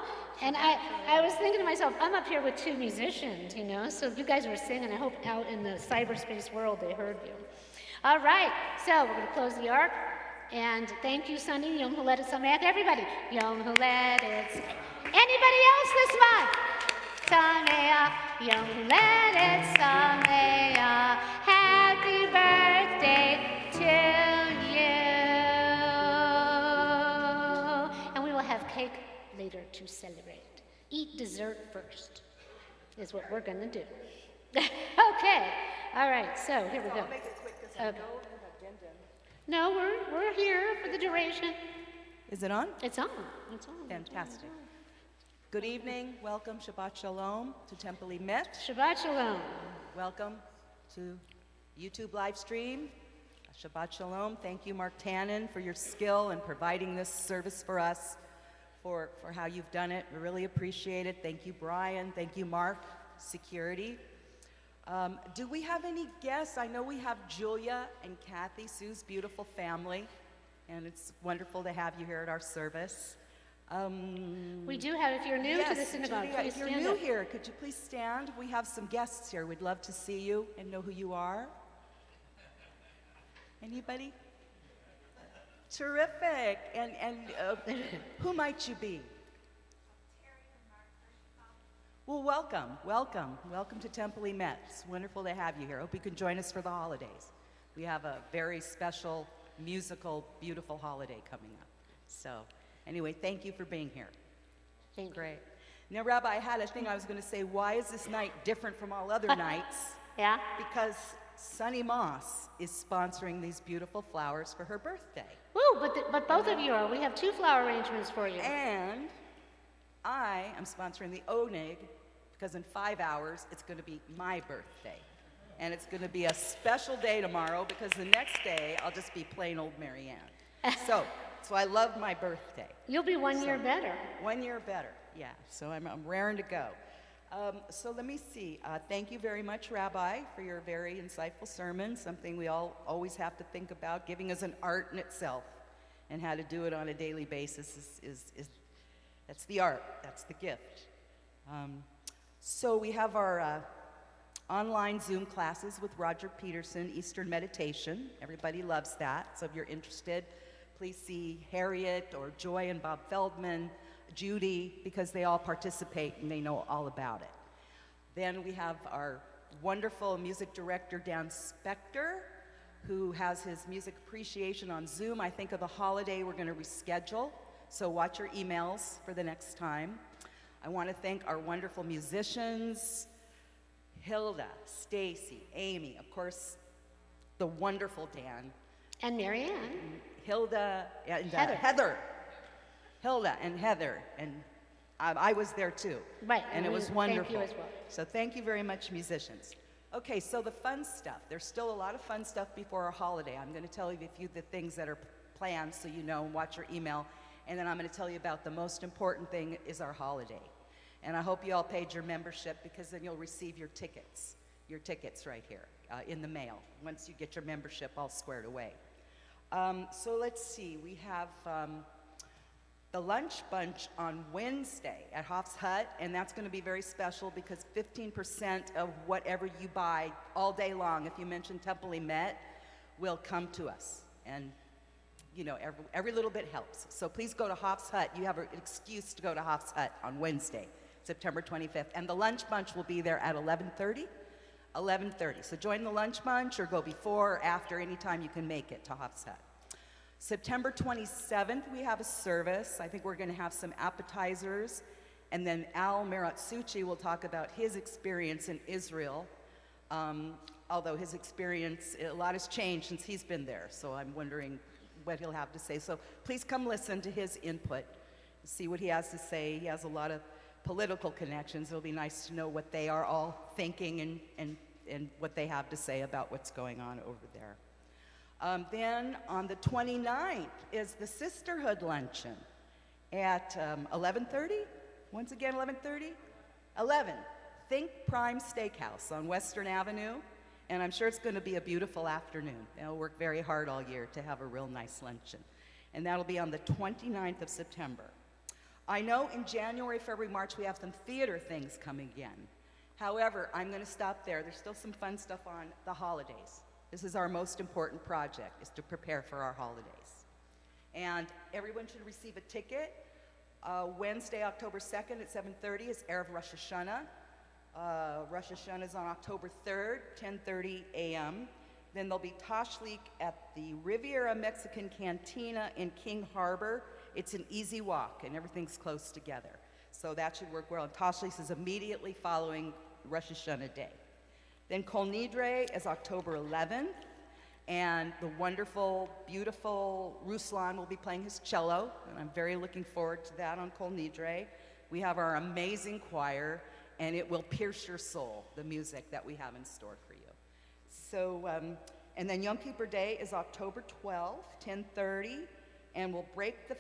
And I was thinking to myself, I'm up here with two musicians, you know, so you guys were singing. I hope out in the cyberspace world they heard you. All right, so we're going to close the ark. And thank you, Sunny. Yom Huledet Sameach. Everybody. Yom Huledet. Anybody else this month? Sameach, Yom Huledet Sameach, happy birthday to you. And we will have cake later to celebrate. Eat dessert first, is what we're going to do. Okay, all right, so here we go. I'll make it quick because I know you have Din. No, we're here for the duration. Is it on? It's on. It's on. Fantastic. Good evening, welcome, Shabbat Shalom to Temple Emet. Shabbat shalom. Welcome to YouTube live stream. Shabbat Shalom. Thank you, Mark Tannen, for your skill in providing this service for us, for how you've done it. We really appreciate it. Thank you, Brian. Thank you, Mark, security. Do we have any guests? I know we have Julia and Kathy, Sue's beautiful family, and it's wonderful to have you here at our service. We do have, if you're new to the synagogue, Julia, please if you're stand new up. here, could you please stand? We have some guests here. We'd love to see you and know who you are. Anybody? Terrific. And who might you be? Well, welcome to Temple Emet. It's wonderful to have you here. Hope you can join us for the holidays. We have a very special, musical, beautiful holiday coming up. So, anyway, thank you for being here. Thank you. Great. Now, Rabbi, I had a thing I was going to say. Why is this night different from all other nights? Yeah? Because Sunny Moss is sponsoring these beautiful flowers for her birthday. Woo, but both of you are. We have two flower arrangements for you. And I am sponsoring the Oneg because in 5 hours it's going to be my birthday. And it's going to be a special day tomorrow because the next day I'll just be plain old Marianne. So I love my birthday. You'll be 1 year better. 1 year better, yeah. So I'm raring to go. So let me see. Thank you very much, Rabbi, for your very insightful sermon, something we all always have to think about. Giving is an art in itself, and how to do it on a daily basis is that's the art, that's the gift. So we have our online Zoom classes with Roger Peterson, Eastern Meditation. Everybody loves that, so if you're interested, please see Harriet or Joy and Bob Feldman, Judy, because they all participate and they know all about it. Then we have our wonderful music director, Dan Spector, who has his music appreciation on Zoom. I think of the holiday we're going to reschedule, so watch your emails for the next time. I want to thank our wonderful musicians, Hilda, Stacy, Amy, of course, the wonderful Dan, And Marianne. Hilda, and Heather. Heather. Hilda and Heather, and I was there too. Right, And it and was we wonderful. thank you as well. So thank you very much, musicians. Okay, so the fun stuff. There's still a lot of fun stuff before our holiday. I'm going to tell you a few of the things that are planned so you know, and watch your email. And then I'm going to tell you about the most important thing is our holiday. And I hope you all paid your membership, because then you'll receive your tickets right here in the mail once you get your membership all squared away. So let's see, we have the lunch bunch on Wednesday at Hoff's Hut, and that's going to be very special because 15% of whatever you buy all day long, if you mention Temple Emet, will come to us. And you know, every little bit helps. So please go to Hoff's Hut. You have an excuse to go to Hoff's Hut on Wednesday, September 25th. And the lunch bunch will be there at 11:30. 11:30. So join the lunch bunch or go before or after, anytime you can make it to Hoff's Hut. September 27th, we have a service. I think we're going to have some appetizers. And then Al Maratsuchi will talk about his experience in Israel. Although his experience, a lot has changed since he's been there. So I'm wondering what he'll have to say. So please come listen to his input, see what he has to say. He has a lot of political connections. It'll be nice to know what they are all thinking and what they have to say about what's going on over there. Then on the 29th is the Sisterhood Luncheon at 11:30. Once again, 11:30? 11. Think Prime Steakhouse on Western Avenue. And I'm sure it's going to be a beautiful afternoon. They'll work very hard all year to have a real nice luncheon. And that'll be on the 29th of September. I know in January, February, March, we have some theater things coming again. However, I'm going to stop there. There's still some fun stuff on the holidays. This is our most important project, is to prepare for our holidays. And everyone should receive a ticket. Wednesday, October 2nd at 7:30 is Erev Rosh Hashanah. Rosh Hashanah is on October 3rd, 10:30 a.m. Then there'll be Tashlik at the Riviera Mexican Cantina in King Harbor. It's an easy walk, and everything's close together. So that should work well. And Tashlik is immediately following Rosh Hashanah day. Then Kol Nidre is October 11th, and the wonderful, beautiful Ruslan will be playing his cello, and I'm very looking forward to that on Kol Nidre. We have our amazing choir, and it will pierce your soul, the music that we have in store for you. So, and then Yom Kippur Day is October 12th, 10:30, and we'll break the,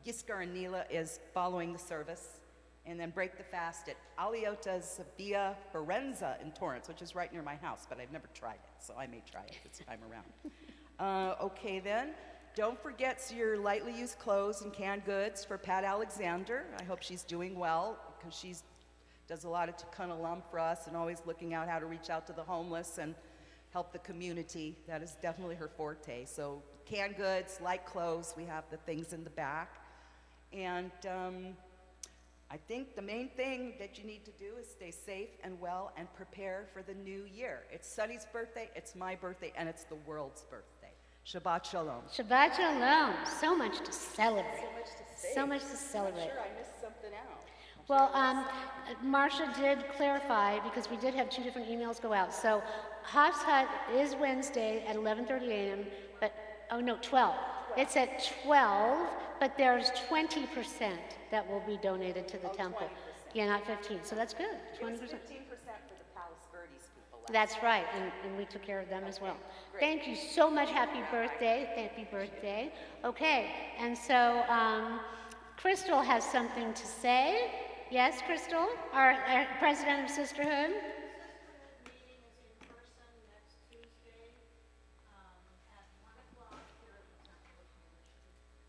Giskar and Nila is following the service, and then break the fast at Aliota's Via Forenza in Torrance, which is right near my house, but I've never tried it, so I may try it this time around. Okay then, don't forget your lightly used clothes and canned goods for Pat Alexander. I hope she's doing well, because she's does a lot of Tikkun Olam for us and always looking out how to reach out to the homeless and help the community. That is definitely her forte. So canned goods, light clothes, we have the things in the back. And I think the main thing that you need to do is stay safe and well and prepare for the new year. It's Sunny's birthday, it's my birthday, and it's the world's birthday. Shabbat Shalom. Shabbat Shalom. So much to celebrate. So much to say. So much to celebrate. I'm sure I missed something out. Well, Marcia did clarify, because we did have two different emails go out. So Hoff's Hut is Wednesday at 11:30 a.m., but, oh no, 12. It's at 12, but there's 20% that will be donated to the temple. 20%. Yeah, not 15, so that's good, 20%. It was 15% for the Palos Verdes people That's right, and we took care of them as well. Thank you so much. Happy birthday. Happy birthday. Okay, and so Crystal has something to say. Yes, Crystal, our president of Sisterhood.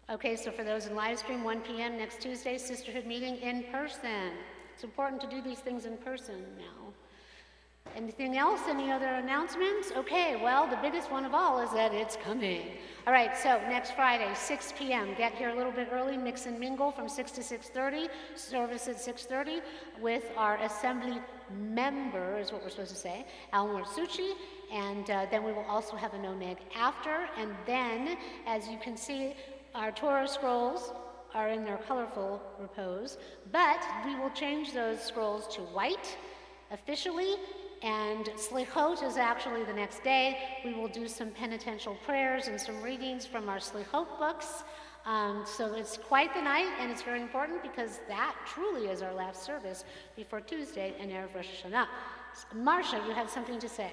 Okay, so for those in live stream, 1 p.m. next Tuesday, Sisterhood meeting in person. It's important to do these things in person now. Anything else? Any other announcements? Okay, well, the biggest one of all is that it's coming. All right, so next Friday, 6 p.m. Get here a little bit early, mix and mingle from 6 to 6:30. Service at 6:30 with our assembly member, is what we're supposed to say, Al Morsucci. And then we will also have a no-neg after. And then, as you can see, our Torah scrolls are in their colorful repose, but we will change those scrolls to white officially, and Slichot is actually the next day. We will do some penitential prayers and some readings from our Slichot books. So it's quite the night, and it's very important because that truly is our last service before Tuesday and Erev Rosh Hashanah. Marcia, you have something to say.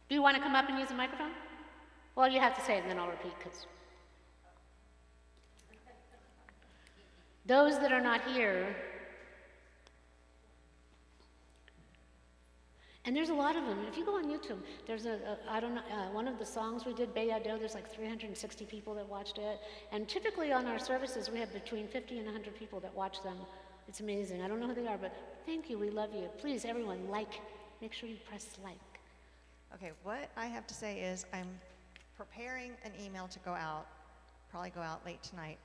Do you want to come up and use the microphone? Well, you have to say it, and then I'll repeat, because those that are not here, and there's a lot of them. If you go on YouTube, there's one of the songs we did, Beyado, there's like 360 people that watched it. And typically on our services, we have between 50 and 100 people that watch them. It's amazing. I don't know who they are, but thank you, we love you. Please, everyone, make sure you press like. Okay, what I have to say is I'm preparing an email to go out, probably go out late tonight,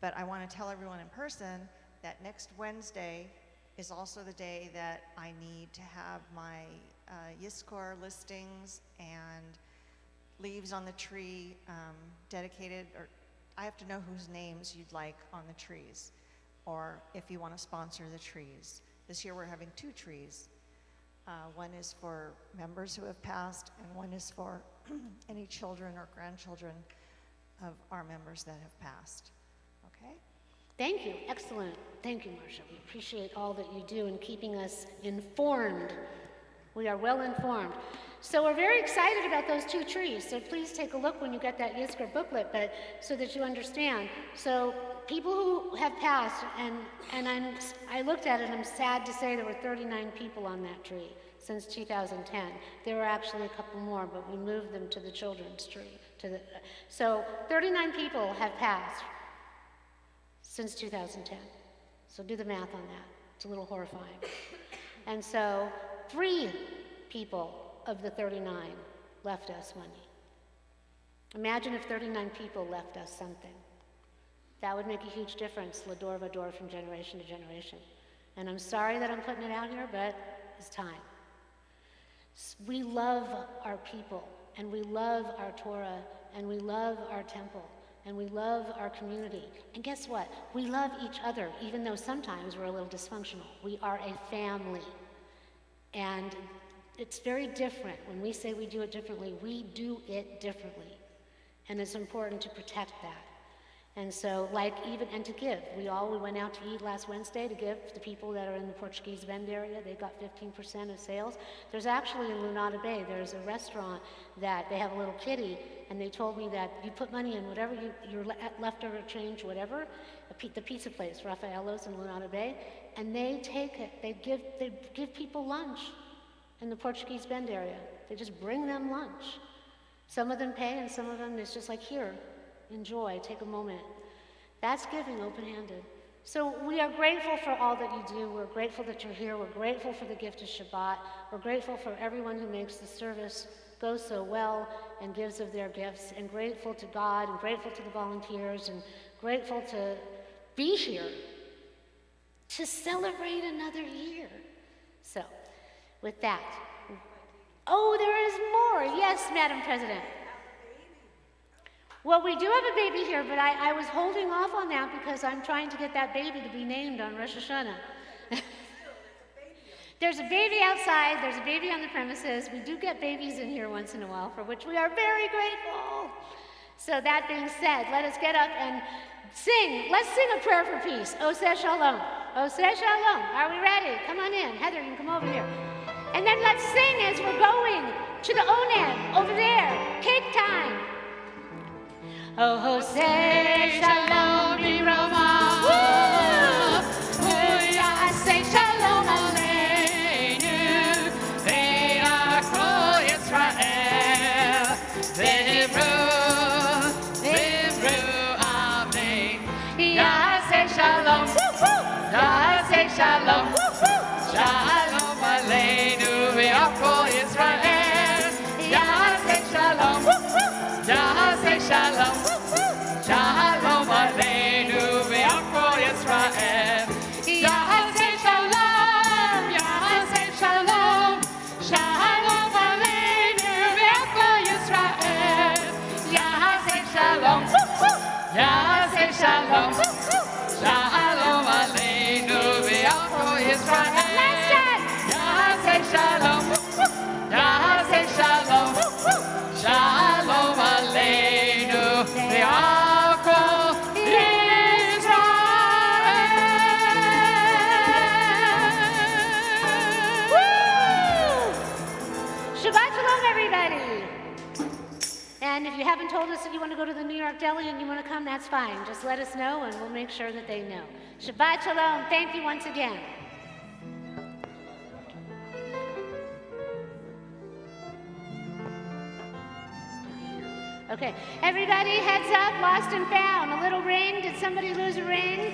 but I want to tell everyone in person that next Wednesday is also the day that I need to have my Yizkor listings and leaves on the tree dedicated, or I have to know whose names you'd like on the trees, or if you want to sponsor the trees. This year we're having 2 trees. One is for members who have passed, and one is for any children or grandchildren of our members that have passed. Okay? Thank you. Excellent. Thank you, Marcia. We appreciate all that you do in keeping us informed. We are well informed. So we're very excited about those 2 trees. So please take a look when you get that Yizkor booklet, but so that you understand. So people who have passed, and I looked at it, and I'm sad to say there were 39 people on that tree since 2010. There were actually a couple more, but we moved them to the children's tree. So 39 people have passed since 2010. So do the math on that. It's a little horrifying. And so 3 people of the 39 left us money. Imagine if 39 people left us something. That would make a huge difference, Lador Vador, from generation to generation. And I'm sorry that I'm putting it out here, but it's time. We love our people, and we love our Torah, and we love our temple, and we love our community. And guess what? We love each other, even though sometimes we're a little dysfunctional. We are a family. And it's very different. When we say we do it differently, we do it differently. And it's important to protect that. And so, and to give. We went out to eat last Wednesday to give to the people that are in the Portuguese Bend area. They got 15% of sales. There's actually in Lunada Bay, there's a restaurant that they have a little kitty, and they told me that you put money in whatever your leftover change, whatever, the pizza place, Raffaello's in Lunada Bay, and they take it. They give people lunch in the Portuguese Bend area. They just bring them lunch. Some of them pay, and some of them it's just like, here, enjoy, take a moment. That's giving open-handed. So we are grateful for all that you do. We're grateful that you're here. We're grateful for the gift of Shabbat. We're grateful for everyone who makes the service go so well and gives of their gifts, and grateful to God, and grateful to the volunteers, and grateful to be here to celebrate another year. So, with that, oh, there is more. Yes, Madam President. Well, we do have a baby here, but I was holding off on that because I'm trying to get that baby to be named on Rosh Hashanah. There's a baby outside, there's a baby on the premises. We do get babies in here once in a while, for which we are very grateful. So that being said, let us get up and sing. Let's sing a prayer for peace. Oseh Shalom. Oseh Shalom. Are we ready? Come on in. Heather, you can come over here. And then let's sing as we're going to the Oned over there. Cake time. Oh, Oseh Shalom Biroma. Say Shalom Aleinu. Ve'achol Yisrael. V'imru amen. Yaseh shalom. Yaseh shalom. Shalom aleinu ve'achol Yisrael. Yaseh shalom. Yaseh shalom. Shalom aleinu ve'achol Yisrael. Yaseh shalom. Yaseh shalom. Shalom aleinu ve'achol Yisrael. Yaseh shalom. Yaseh shalom. Shalom aleinu ve'achol Yisrael. Last time. Yaseh shalom. Yaseh shalom. Shalom aleinu ve'achol Woo! Shabbat Shalom, everybody. And if you haven't told us that you want to go to the New York Deli and you want to come, that's fine. Just let us know and we'll make sure that they know. Shabbat Shalom. Thank you once again. Okay, everybody, heads up, lost and found. A little ring. Did somebody lose a ring?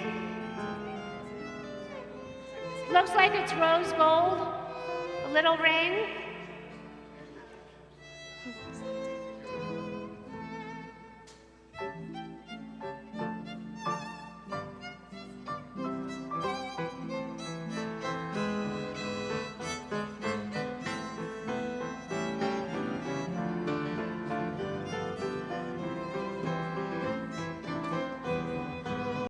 Looks like it's rose gold. A little ring.